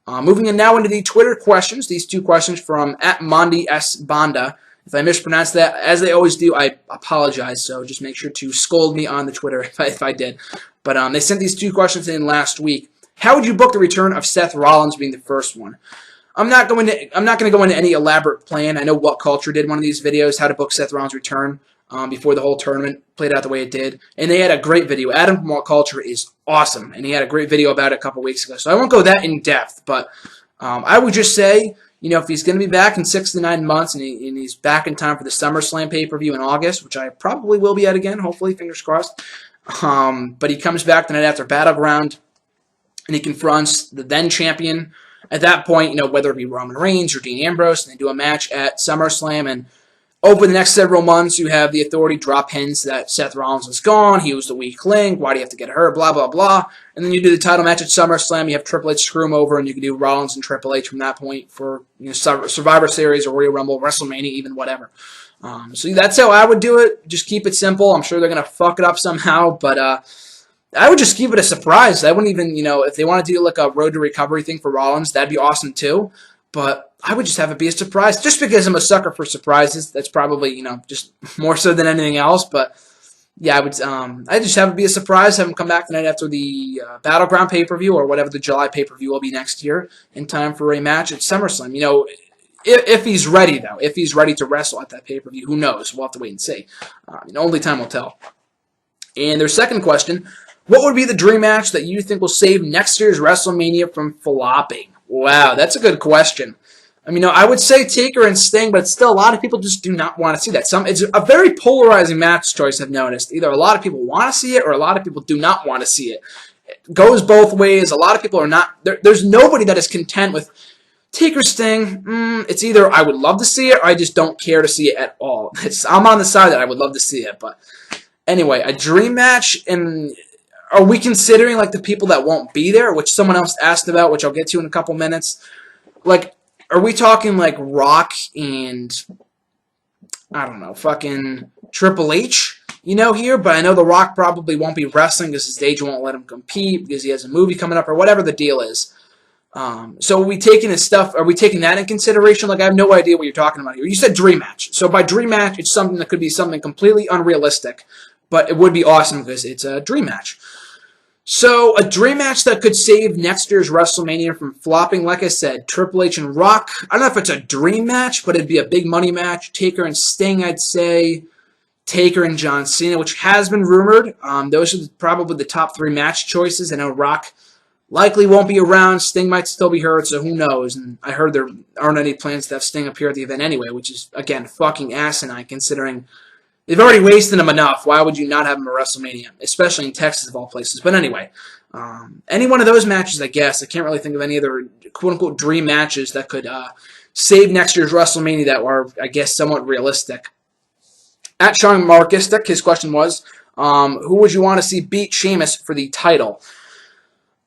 Moving in now into the Twitter questions. These 2 questions from @MondySBonda. If I mispronounce that, as they always do, I apologize. So just make sure to scold me on the Twitter if I did. But they sent these 2 questions in last week. How would you book the return of Seth Rollins being the first one? I'm not going to go into any elaborate plan. I know What Culture did one of these videos, how to book Seth Rollins' return before the whole tournament played out the way it did. And they had a great video. Adam from What Culture is awesome, and he had a great video about it a couple weeks ago. So I won't go that in depth, but I would just say, if he's going to be back in 6 to 9 months and he's back in time for the SummerSlam pay-per-view in August, which I probably will be at again, hopefully, fingers crossed. But he comes back the night after Battleground, and he confronts the then champion. At that point, whether it be Roman Reigns or Dean Ambrose, and they do a match at SummerSlam, and over the next several months, you have the Authority drop hints that Seth Rollins is gone, he was the weak link, why do you have to get hurt, blah, blah, blah. And then you do the title match at SummerSlam, you have Triple H screw him over, and you can do Rollins and Triple H from that point for Survivor Series or Royal Rumble, WrestleMania, even whatever. So that's how I would do it. Just keep it simple. I'm sure they're going to fuck it up somehow, but I would just keep it a surprise. I wouldn't even, if they want to do like a Road to Recovery thing for Rollins, that'd be awesome too. But I would just have it be a surprise, just because I'm a sucker for surprises. That's probably, just more so than anything else. But yeah, I just have it be a surprise, have him come back the night after the Battleground pay-per-view or whatever the July pay-per-view will be next year in time for a match at SummerSlam. You know, if he's ready, though, if he's ready to wrestle at that pay-per-view, who knows? We'll have to wait and see. Only time will tell. And their second question, what would be the dream match that you think will save next year's WrestleMania from flopping? Wow, that's a good question. I mean, I would say Taker and Sting, but still a lot of people just do not want to see that. It's a very polarizing match choice, I've noticed. Either a lot of people want to see it or a lot of people do not want to see it. It goes both ways. A lot of people are not. There's nobody that is content with Taker Sting. It's either I would love to see it or I just don't care to see it at all. I'm on the side that I would love to see it. But anyway, a dream match, and are we considering like the people that won't be there, which someone else asked about, which I'll get to in a couple minutes? Like, are we talking like Rock and, I don't know, fucking Triple H, here? But I know The Rock probably won't be wrestling because his agent won't let him compete because he has a movie coming up or whatever the deal is. So are we taking that in consideration? Like, I have no idea what you're talking about here. You said dream match. So by dream match, it's something that could be something completely unrealistic, but it would be awesome because it's a dream match. So, a dream match that could save next year's WrestleMania from flopping, like I said, Triple H and Rock. I don't know if it's a dream match, but it'd be a big money match. Taker and Sting, I'd say. Taker and John Cena, which has been rumored. Those are probably the top three match choices. I know Rock likely won't be around. Sting might still be hurt, so who knows? And I heard there aren't any plans to have Sting appear at the event anyway, which is, again, fucking asinine considering they've already wasted him enough. Why would you not have him at WrestleMania, especially in Texas of all places? But anyway, any one of those matches, I guess. I can't really think of any other quote-unquote dream matches that could save next year's WrestleMania that are, I guess, somewhat realistic. At Sean Markistic, his question was, who would you want to see beat Sheamus for the title?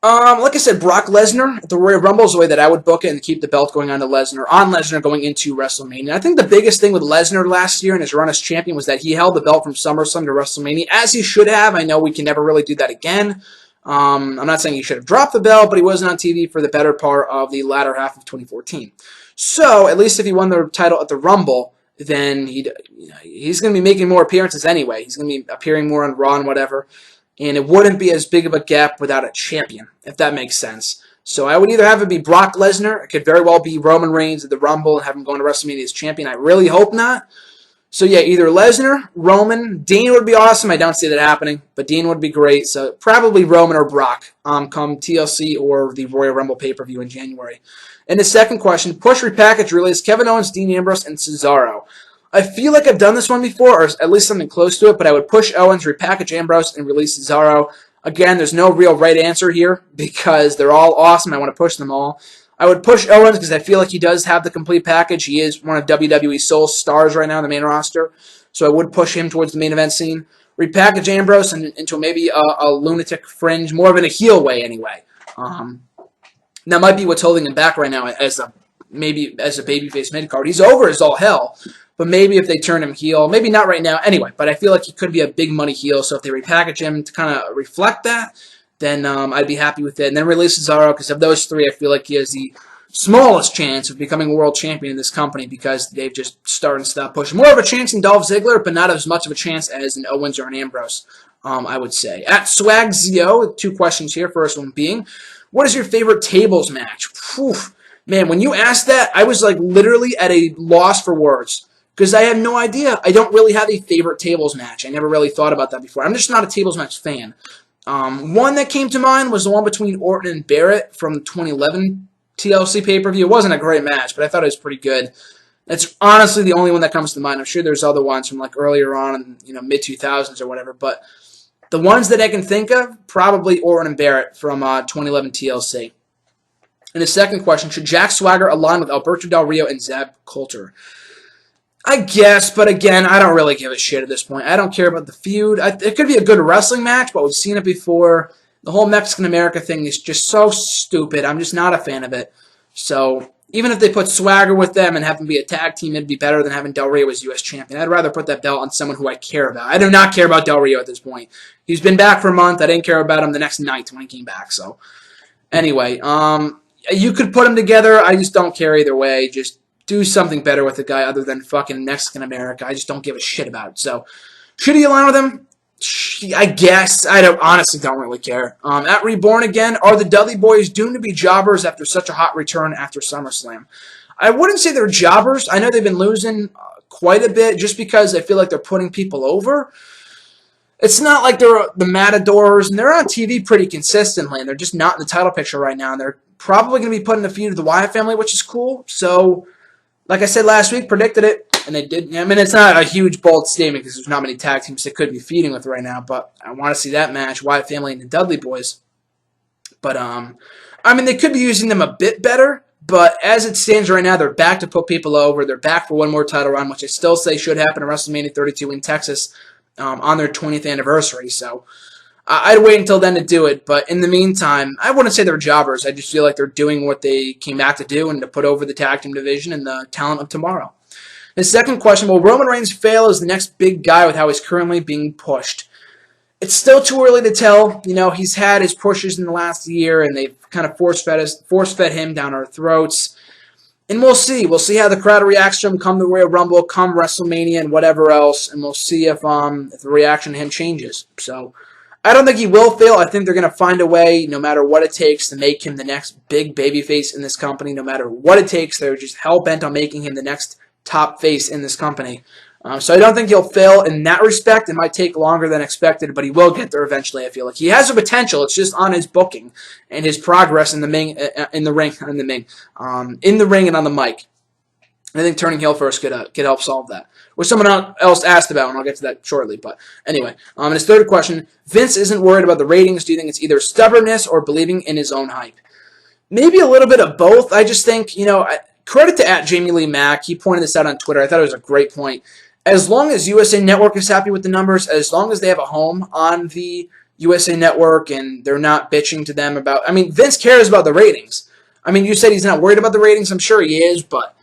Like I said, Brock Lesnar at the Royal Rumble is the way that I would book it and keep the belt going on Lesnar going into WrestleMania. I think the biggest thing with Lesnar last year in his run as champion was that he held the belt from SummerSlam to WrestleMania, as he should have. I know we can never really do that again. I'm not saying he should have dropped the belt, but he wasn't on TV for the better part of the latter half of 2014. So, at least if he won the title at the Rumble, then he's going to be making more appearances anyway. He's going to be appearing more on Raw and whatever. And it wouldn't be as big of a gap without a champion, if that makes sense. So I would either have it be Brock Lesnar. It could very well be Roman Reigns at the Rumble and have him going to WrestleMania as champion. I really hope not. So yeah, either Lesnar, Roman, Dean would be awesome. I don't see that happening, but Dean would be great. So probably Roman or Brock come TLC or the Royal Rumble pay-per-view in January. And the second question, push repackage release Kevin Owens, Dean Ambrose, and Cesaro. I feel like I've done this one before, or at least something close to it, but I would push Owens, repackage Ambrose, and release Cesaro. Again, there's no real right answer here because they're all awesome. I want to push them all. I would push Owens because I feel like he does have the complete package. He is one of WWE's sole stars right now in the main roster, so I would push him towards the main event scene. Repackage Ambrose into maybe a lunatic fringe, more of in a heel way anyway. That might be what's holding him back right now as a babyface mid-card. He's over as all hell. But maybe if they turn him heel, maybe not right now. Anyway, but I feel like he could be a big money heel. So if they repackage him to kind of reflect that, then I'd be happy with it. And then release Cesaro because of those three, I feel like he has the smallest chance of becoming a world champion in this company because they've just started and stopped pushing. More of a chance than Dolph Ziggler, but not as much of a chance as an Owens or an Ambrose, I would say. At SwagZio, 2 questions here. First one being, what is your favorite tables match? Whew. Man, when you asked that, I was like literally at a loss for words. Because I have no idea. I don't really have a favorite tables match. I never really thought about that before. I'm just not a tables match fan. One that came to mind was the one between Orton and Barrett from the 2011 TLC pay-per-view. It wasn't a great match, but I thought it was pretty good. That's honestly the only one that comes to mind. I'm sure there's other ones from like earlier on in mid-2000s or whatever, but the ones that I can think of, probably Orton and Barrett from 2011 TLC. And the second question, should Jack Swagger align with Alberto Del Rio and Zeb Coulter? I guess, but again, I don't really give a shit at this point. I don't care about the feud. It could be a good wrestling match, but we've seen it before. The whole Mexican-America thing is just so stupid. I'm just not a fan of it. So even if they put Swagger with them and have them be a tag team, it'd be better than having Del Rio as U.S. champion. I'd rather put that belt on someone who I care about. I do not care about Del Rio at this point. He's been back for a month. I didn't care about him the next night when he came back. So anyway, you could put them together. I just don't care either way. Just do something better with the guy other than fucking Mexican America. I just don't give a shit about it. So, should he align with him? I guess. I honestly don't really care. At Reborn Again, are the Dudley Boys doomed to be jobbers after such a hot return after SummerSlam? I wouldn't say they're jobbers. I know they've been losing quite a bit just because I feel like they're putting people over. It's not like they're the Matadors, and they're on TV pretty consistently, and they're just not in the title picture right now. And they're probably going to be put in the feud of the Wyatt family, which is cool. So, like I said last week, predicted it, and they did. I mean, it's not a huge, bold statement because there's not many tag teams they could be feuding with right now, but I want to see that match, Wyatt family and the Dudley Boys. But, I mean, they could be using them a bit better, but as it stands right now, they're back to put people over. They're back for one more title run, which I still say should happen at WrestleMania 32 in Texas on their 20th anniversary. So I'd wait until then to do it. But in the meantime, I wouldn't say they're jobbers. I just feel like they're doing what they came back to do and to put over the tag team division and the talent of tomorrow. The second question, will Roman Reigns fail as the next big guy with how he's currently being pushed? It's still too early to tell. You know, he's had his pushes in the last year, and they've kind of force-fed him down our throats. And we'll see. We'll see how the crowd reacts to him come the Royal Rumble, come WrestleMania, and whatever else. And we'll see if the reaction to him changes. So I don't think he will fail. I think they're going to find a way, no matter what it takes, to make him the next big babyface in this company. No matter what it takes, they're just hell-bent on making him the next top face in this company. So I don't think he'll fail in that respect. It might take longer than expected, but he will get there eventually, I feel like. He has the potential. It's just on his booking and his progress in the ring and on the mic. I think turning heel first could help solve that. Which someone else asked about, and I'll get to that shortly. But anyway, and his third question, Vince isn't worried about the ratings. Do you think it's either stubbornness or believing in his own hype? Maybe a little bit of both. I just think, credit to @JamieLeeMack. He pointed this out on Twitter. I thought it was a great point. As long as USA Network is happy with the numbers, as long as they have a home on the USA Network and they're not bitching to them about... I mean, Vince cares about the ratings. I mean, you said he's not worried about the ratings. I'm sure he is, but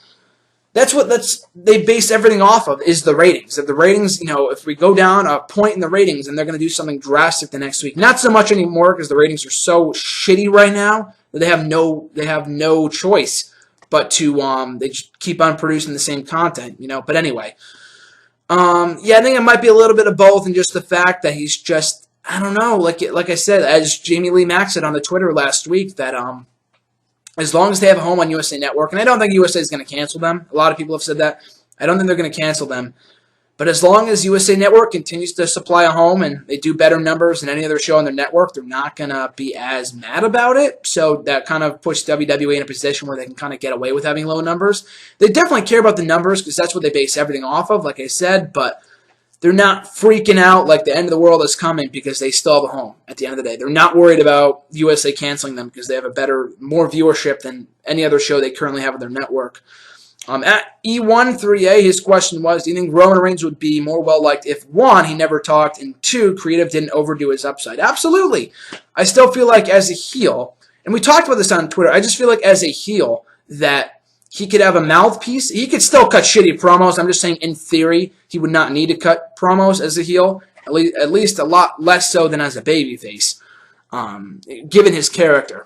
that's what they base everything off of, is the ratings. If the ratings, if we go down a point in the ratings and they're going to do something drastic the next week, not so much anymore because the ratings are so shitty right now that they have no choice but to they just keep on producing the same content, But anyway... yeah, I think it might be a little bit of both, and just the fact that he's just, I don't know, like I said, as Jamie Lee Mack said on the Twitter last week, that as long as they have a home on USA Network, and I don't think USA is going to cancel them. A lot of people have said that. I don't think they're going to cancel them. But as long as USA Network continues to supply a home and they do better numbers than any other show on their network, they're not going to be as mad about it. So that kind of puts WWE in a position where they can kind of get away with having low numbers. They definitely care about the numbers because that's what they base everything off of, like I said, but they're not freaking out like the end of the world is coming because they still have a home at the end of the day. They're not worried about USA canceling them because they have more viewership than any other show they currently have on their network. At E13A, his question was, do you think Roman Reigns would be more well-liked if, 1, he never talked, and 2, creative didn't overdo his upside? Absolutely. I still feel like as a heel, and we talked about this on Twitter, I just feel like as a heel that he could have a mouthpiece. He could still cut shitty promos. I'm just saying in theory he would not need to cut promos as a heel, at least a lot less so than as a babyface, given his character.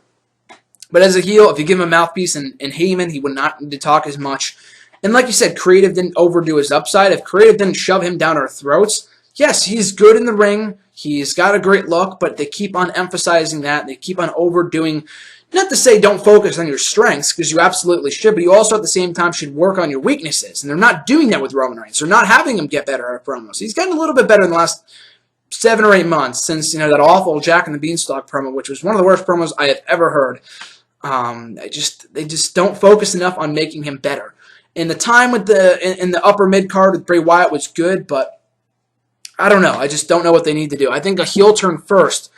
But as a heel, if you give him a mouthpiece and Heyman, he would not need to talk as much. And like you said, creative didn't overdo his upside. If creative didn't shove him down our throats, yes, he's good in the ring. He's got a great look, but they keep on emphasizing that. They keep on overdoing. Not to say don't focus on your strengths, because you absolutely should, but you also at the same time should work on your weaknesses. And they're not doing that with Roman Reigns. They're not having him get better at promos. He's gotten a little bit better in the last 7 or 8 months since that awful Jack and the Beanstalk promo, which was one of the worst promos I have ever heard. They just don't focus enough on making him better. And the time with in the upper mid card with Bray Wyatt was good, but I don't know. I just don't know what they need to do. I think a heel turn first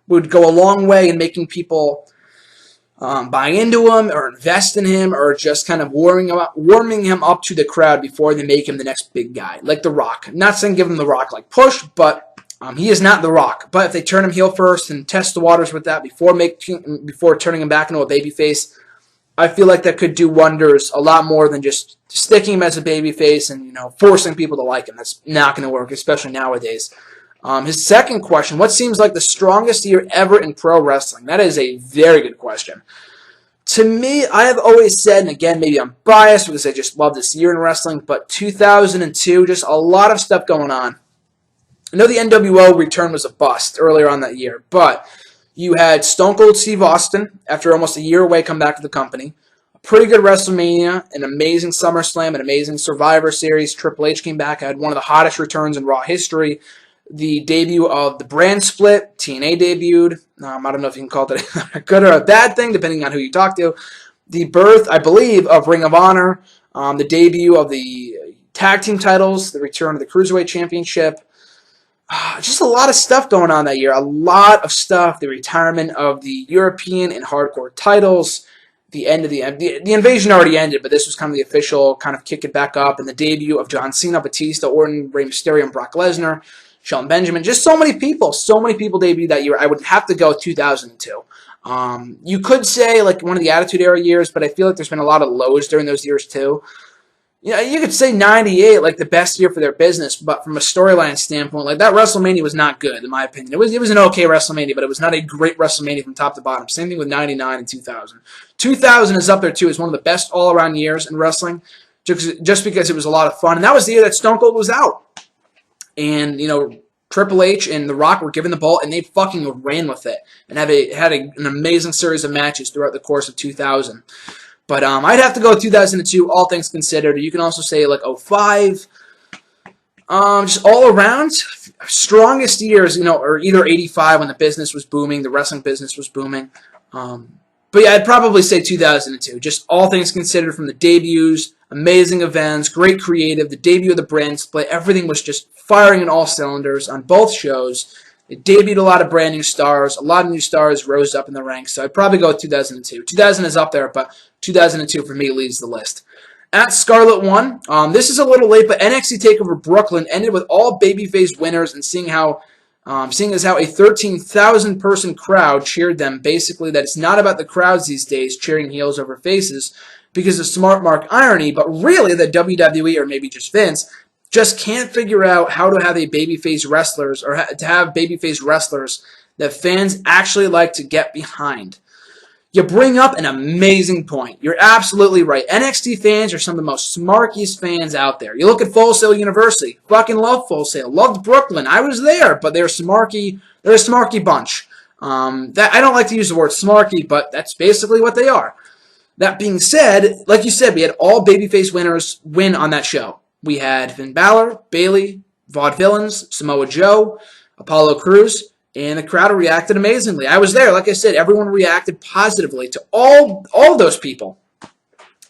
would go a long way in making people buy into him or invest in him or just kind of warming him up to the crowd before they make him the next big guy, like The Rock. I'm not saying give him The Rock like push, but he is not The Rock. But if they turn him heel first and test the waters with that before turning him back into a babyface, I feel like that could do wonders a lot more than just sticking him as a babyface and forcing people to like him. That's not going to work, especially nowadays. His second question, what seems like the strongest year ever in pro wrestling? That is a very good question. To me, I have always said, and again, maybe I'm biased because I just love this year in wrestling, but 2002, just a lot of stuff going on. I know the NWO return was a bust earlier on that year, but you had Stone Cold Steve Austin, after almost a year away, come back to the company. A pretty good WrestleMania, an amazing SummerSlam, an amazing Survivor Series. Triple H came back, had one of the hottest returns in Raw history. The debut of the brand split, TNA debuted. I don't know if you can call it a good or a bad thing, depending on who you talk to. The birth, I believe, of Ring of Honor, the debut of the tag team titles, the return of the Cruiserweight Championship. Just a lot of stuff going on that year. A lot of stuff. The retirement of the European and hardcore titles. The end of the invasion already ended, but this was kind of the official kind of kick it back up. And the debut of John Cena, Batista, Orton, Rey Mysterio, and Brock Lesnar. Shelton Benjamin. Just so many people. So many people debuted that year. I would have to go 2002. You could say like one of the Attitude Era years, but I feel like there's been a lot of lows during those years too. Yeah, you could say 98, like the best year for their business, but from a storyline standpoint, like that WrestleMania was not good, in my opinion. It was an okay WrestleMania, but it was not a great WrestleMania from top to bottom. Same thing with 99 and 2000. 2000 is up there too as one of the best all-around years in wrestling, just because it was a lot of fun. And that was the year that Stone Cold was out. And, Triple H and The Rock were given the ball, and they fucking ran with it and had an amazing series of matches throughout the course of 2000. But I'd have to go 2002, all things considered. You can also say like 05. Just all around, strongest years, or either 85 when the business was booming, the wrestling business was booming. But yeah, I'd probably say 2002. Just all things considered, from the debuts, amazing events, great creative, the debut of the brand split, everything was just firing in all cylinders on both shows. It debuted a lot of brand new stars. A lot of new stars rose up in the ranks. So I'd probably go with 2002. 2000 is up there, but 2002 for me leads the list. At Scarlet 1, this is a little late, but NXT TakeOver Brooklyn ended with all babyface winners, and seeing as how a 13,000 person crowd cheered them. Basically, that it's not about the crowds these days cheering heels over faces because of smart mark irony, but really the WWE, or maybe just Vince, just can't figure out how to have a babyface wrestlers, or to have babyface wrestlers that fans actually like to get behind. You bring up an amazing point. You're absolutely right. NXT fans are some of the most smarkiest fans out there. You look at Full Sail University. Fucking love Full Sail. Loved Brooklyn. I was there, but they're smarky. They're a smarky bunch. That I don't like to use the word smarky, but that's basically what they are. That being said, like you said, we had all babyface winners win on that show. We had Finn Balor, Bayley, Vaudevillains, Samoa Joe, Apollo Crews, and the crowd reacted amazingly. I was there. Like I said, everyone reacted positively to all those people.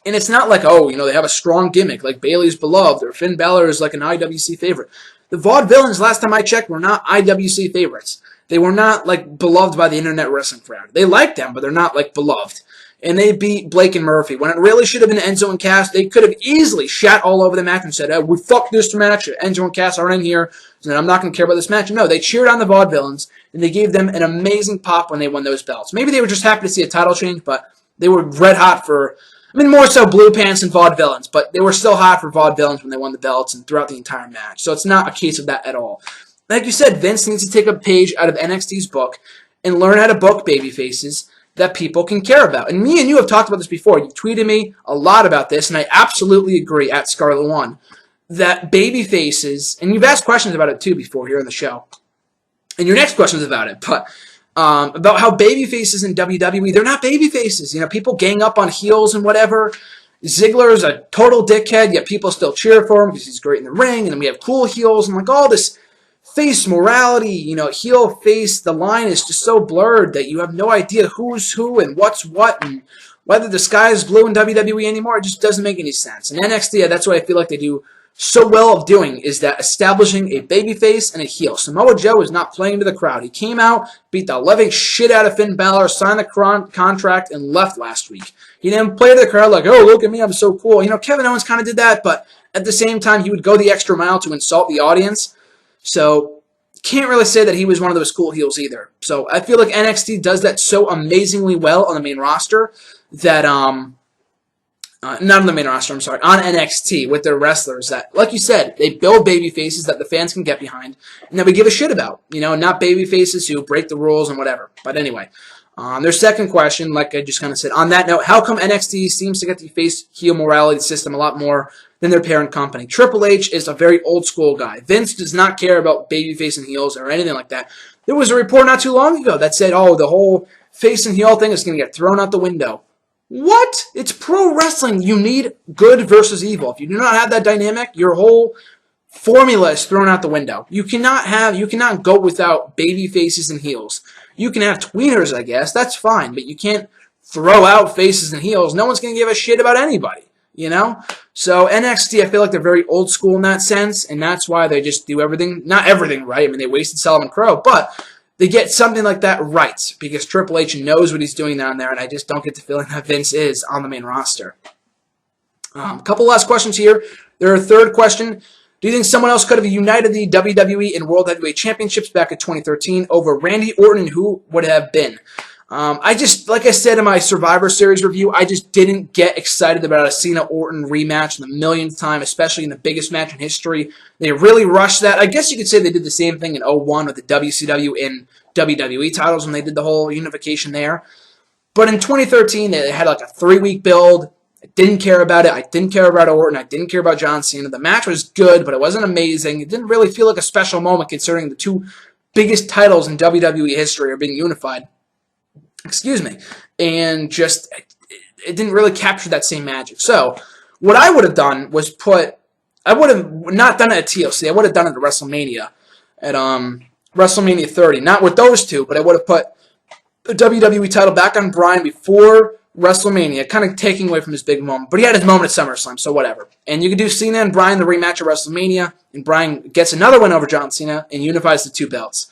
And it's not like, they have a strong gimmick, like Bayley's beloved, or Finn Balor is like an IWC favorite. The Vaudevillains, last time I checked, were not IWC favorites. They were not, like, beloved by the internet wrestling crowd. They liked them, but they're not, like, beloved. And they beat Blake and Murphy. When it really should have been Enzo and Cass, they could have easily shat all over the match and said, we fucked this match. Enzo and Cass are in here, and I'm not going to care about this match. No, they cheered on the Vaudevillains, and they gave them an amazing pop when they won those belts. Maybe they were just happy to see a title change, but they were red hot for, more so Blue Pants and Vaudevillains, but they were still hot for Vaudevillains when they won the belts and throughout the entire match. So it's not a case of that at all. Like you said, Vince needs to take a page out of NXT's book and learn how to book babyfaces that people can care about. And me and you have talked about this before. You tweeted me a lot about this, and I absolutely agree at Scarlet One that babyfaces, and you've asked questions about it too before here on the show, and your next question is about it, but about how babyfaces in WWE, they're not babyfaces. People gang up on heels and whatever. Ziggler's a total dickhead, yet people still cheer for him because he's great in the ring, and then we have cool heels, and all this face morality, heel, face, the line is just so blurred that you have no idea who's who and what's what, and whether the sky is blue in WWE anymore. It just doesn't make any sense. And NXT, that's what I feel like they do so well of doing, is that establishing a babyface and a heel. Samoa Joe is not playing to the crowd. He came out, beat the living shit out of Finn Balor, signed the contract, and left last week. He didn't play to the crowd like, oh, look at me, I'm so cool. Kevin Owens kind of did that, but at the same time, he would go the extra mile to insult the audience. So, can't really say that he was one of those cool heels either. So, I feel like NXT does that so amazingly well on the main roster that, not on the main roster, I'm sorry, on NXT with their wrestlers that, like you said, they build baby faces that the fans can get behind and that we give a shit about. Not baby faces who break the rules and whatever. But anyway, Their second question, like I just kind of said, on that note, how come NXT seems to get the face-heel morality system a lot more than their parent company? Triple H is a very old-school guy. Vince does not care about babyface and heels or anything like that. There was a report not too long ago that said, oh, the whole face and heel thing is going to get thrown out the window. What? It's pro wrestling. You need good versus evil. If you do not have that dynamic, your whole formula is thrown out the window. You cannot go without baby faces and heels. You can have tweeners, I guess. That's fine, but you can't throw out faces and heels. No one's going to give a shit about anybody, you know? So NXT, I feel like they're very old school in that sense, and that's why they just do everything, not everything right. I mean, they wasted Sullivan Crowe, but they get something like that right because Triple H knows what he's doing down there, and I just don't get the feeling that Vince is on the main roster. A couple last questions here. Their third question. Do you think someone else could have united the WWE and World Heavyweight Championships back in 2013 over Randy Orton, and who would it have been? Like I said in my Survivor Series review, I just didn't get excited about a Cena-Orton rematch the millionth time, especially in the biggest match in history. They really rushed that. I guess you could say they did the same thing in 2001 with the WCW and WWE titles when they did the whole unification there. But in 2013, they had like a 3-week build. I didn't care about it. I didn't care about Orton. I didn't care about John Cena. The match was good, but it wasn't amazing. It didn't really feel like a special moment considering the two biggest titles in WWE history are being unified. Excuse me. And just, it didn't really capture that same magic. So, what I would have done was I would have not done it at TLC. I would have done it at WrestleMania. At WrestleMania 30. Not with those two, but I would have put the WWE title back on Bryan before WrestleMania, kind of taking away from his big moment. But he had his moment at SummerSlam, so whatever. And you could do Cena and Bryan the rematch at WrestleMania, and Bryan gets another win over John Cena and unifies the two belts.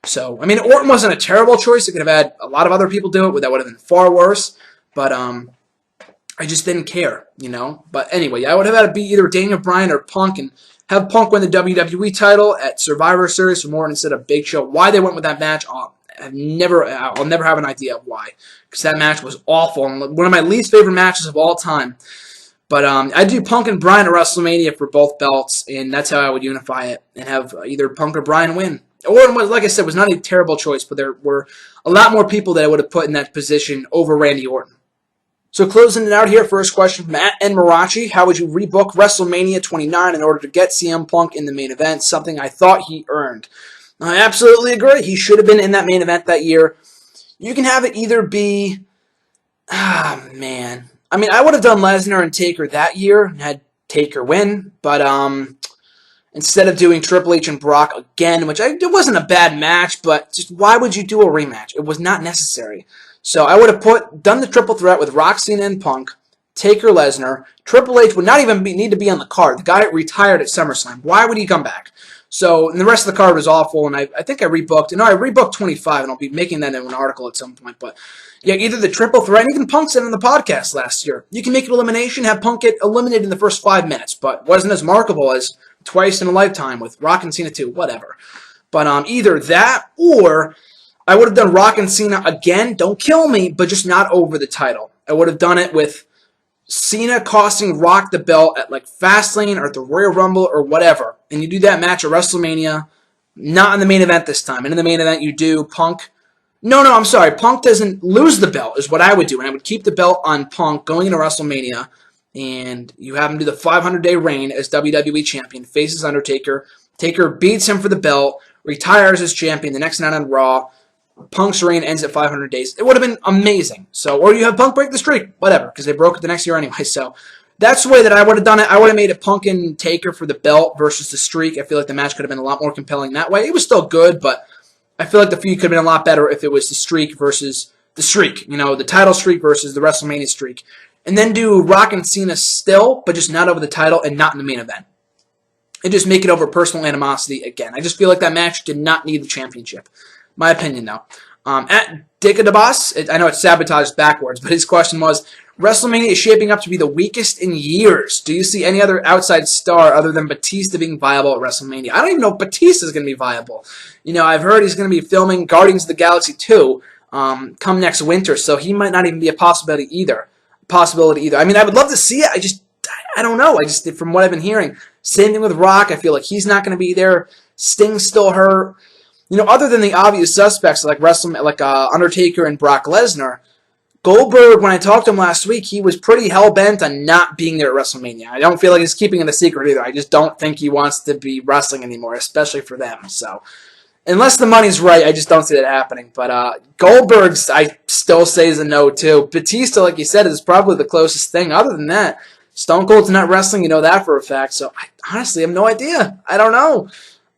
So, I mean, Orton wasn't a terrible choice. It could have had a lot of other people do it, but that would have been far worse. But I just didn't care, you know. But anyway, I would have had to be either Daniel Bryan or Punk and have Punk win the WWE title at Survivor Series for Orton instead of Big Show. Why they went with that match, I'll never have an idea of why, because that match was awful and one of my least favorite matches of all time. But I'd do Punk and Bryan at WrestleMania for both belts, and that's how I would unify it and have either Punk or Bryan win. Orton was, like I said, was not a terrible choice, but there were a lot more people that I would have put in that position over Randy Orton. So closing it out here, first question, Matt and Marachi, how would you rebook WrestleMania 29 in order to get CM Punk in the main event, something I thought he earned? I absolutely agree. He should have been in that main event that year. You can have it either be, man. I mean, I would have done Lesnar and Taker that year and had Taker win, but instead of doing Triple H and Brock again, it wasn't a bad match, but just why would you do a rematch? It was not necessary. So I would have done the triple threat with Rock, Cena, and Punk, Taker, Lesnar. Triple H would not even need to be on the card. The guy retired at SummerSlam. Why would he come back? So, and the rest of the card was awful, and I think I rebooked. No, I rebooked 25, and I'll be making that in an article at some point. But yeah, either the triple threat, and even Punk said on the podcast last year, you can make it elimination, have Punk get eliminated in the first 5 minutes, but wasn't as marketable as twice in a lifetime with Rock and Cena too, whatever. But either that, or I would have done Rock and Cena again, don't kill me, but just not over the title. I would have done it with Cena costing Rock the belt at like Fastlane or at the Royal Rumble or whatever. And you do that match at WrestleMania, not in the main event this time. And in the main event you do Punk. No, I'm sorry. Punk doesn't lose the belt is what I would do. And I would keep the belt on Punk going into WrestleMania. And you have him do the 500-day reign as WWE Champion, faces Undertaker. Taker beats him for the belt, retires as champion the next night on Raw. Punk's reign ends at 500 days. It would have been amazing. So, or you have Punk break the streak, whatever, because they broke it the next year anyway. So, that's the way that I would have done it. I would have made it Punk and Taker for the belt versus the streak. I feel like the match could have been a lot more compelling that way. It was still good, but I feel like the feud could have been a lot better if it was the streak versus the streak. You know, the title streak versus the WrestleMania streak. And then do Rock and Cena still, but just not over the title and not in the main event. And just make it over personal animosity again. I just feel like that match did not need the championship. My opinion, though. At Dickadabas, I know it's sabotaged backwards, but his question was, WrestleMania is shaping up to be the weakest in years. Do you see any other outside star other than Batista being viable at WrestleMania? I don't even know if Batista is going to be viable. You know, I've heard he's going to be filming Guardians of the Galaxy 2 come next winter, so he might not even be a possibility either. I mean, I would love to see it. I don't know. From what I've been hearing, same thing with Rock. I feel like he's not going to be there. Sting's still hurt. other than the obvious suspects like Undertaker and Brock Lesnar, Goldberg, when I talked to him last week, he was pretty hell-bent on not being there at WrestleMania. I don't feel like he's keeping it a secret either. I just don't think he wants to be wrestling anymore, especially for them. So, unless the money's right, I just don't see that happening. But Goldberg's, I still say, is a no, too. Batista, like you said, is probably the closest thing. Other than that, Stone Cold's not wrestling. You know that for a fact. So, I honestly have no idea. I don't know.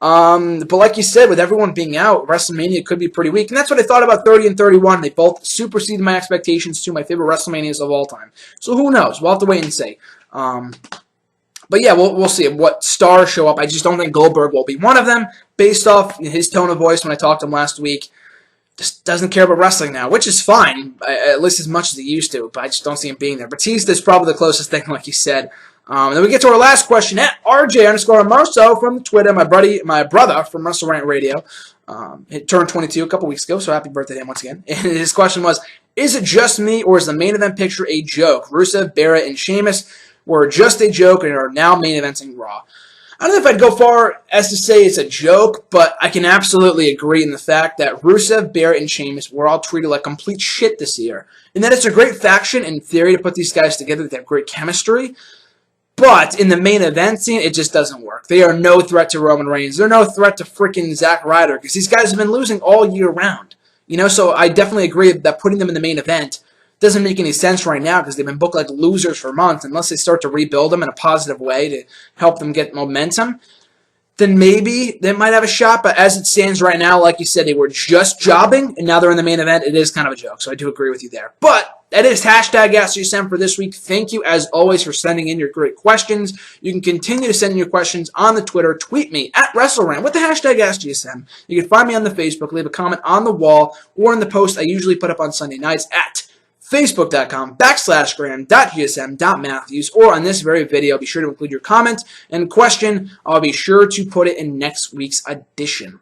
But like you said, with everyone being out, WrestleMania could be pretty weak. And that's what I thought about 30 and 31. They both superseded my expectations to my favorite WrestleManias of all time. So who knows? We'll have to wait and see. But yeah, we'll see what stars show up. I just don't think Goldberg will be one of them, based off his tone of voice when I talked to him last week. Just doesn't care about wrestling now, which is fine, at least as much as he used to, but I just don't see him being there. Batista is probably the closest thing, like you said. Then we get to our last question at RJ_Marso from Twitter, my brother from WrestleRant Radio. He turned 22 a couple weeks ago, so happy birthday to him once again. And his question was, is it just me, or is the main event picture a joke? Rusev, Barrett, and Sheamus were just a joke and are now main eventing Raw. I don't know if I'd go far as to say it's a joke, but I can absolutely agree in the fact that Rusev, Barrett, and Sheamus were all treated like complete shit this year. And that it's a great faction in theory to put these guys together. They have great chemistry. But in the main event scene, it just doesn't work. They are no threat to Roman Reigns. They're no threat to freaking Zack Ryder because these guys have been losing all year round. So I definitely agree that putting them in the main event doesn't make any sense right now because they've been booked like losers for months. Unless they start to rebuild them in a positive way to help them get momentum, then maybe they might have a shot. But as it stands right now, like you said, they were just jobbing, and now they're in the main event. It is kind of a joke, so I do agree with you there. But that is #AskGSM for this week. Thank you, as always, for sending in your great questions. You can continue to send in your questions on the Twitter. Tweet me at WrestleRant with the #AskGSM. You can find me on the Facebook. Leave a comment on the wall or in the post I usually put up on Sunday nights at facebook.com/gram.gsm.matthews, or on this very video. Be sure to include your comment and question. I'll be sure to put it in next week's edition.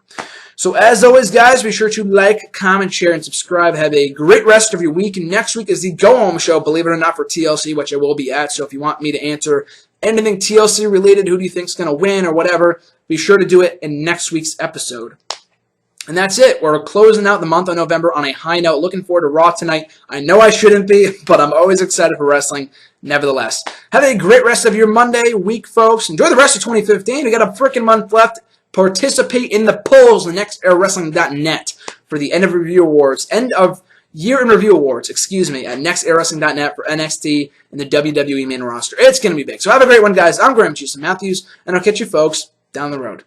So as always, guys, be sure to like, comment, share, and subscribe. Have a great rest of your week. And next week is the go-home show, believe it or not, for TLC, which I will be at. So if you want me to answer anything TLC related, who do you think is going to win or whatever, be sure to do it in next week's episode. And that's it. We're closing out the month of November on a high note. Looking forward to Raw tonight. I know I shouldn't be, but I'm always excited for wrestling nevertheless. Have a great rest of your Monday week, folks. Enjoy the rest of 2015. We got a freaking month left. Participate in the polls on nextairwrestling.net for the end of year in review awards, at nextairwrestling.net for NXT and the WWE main roster. It's going to be big. So have a great one, guys. I'm Graham Matthews, and I'll catch you folks down the road.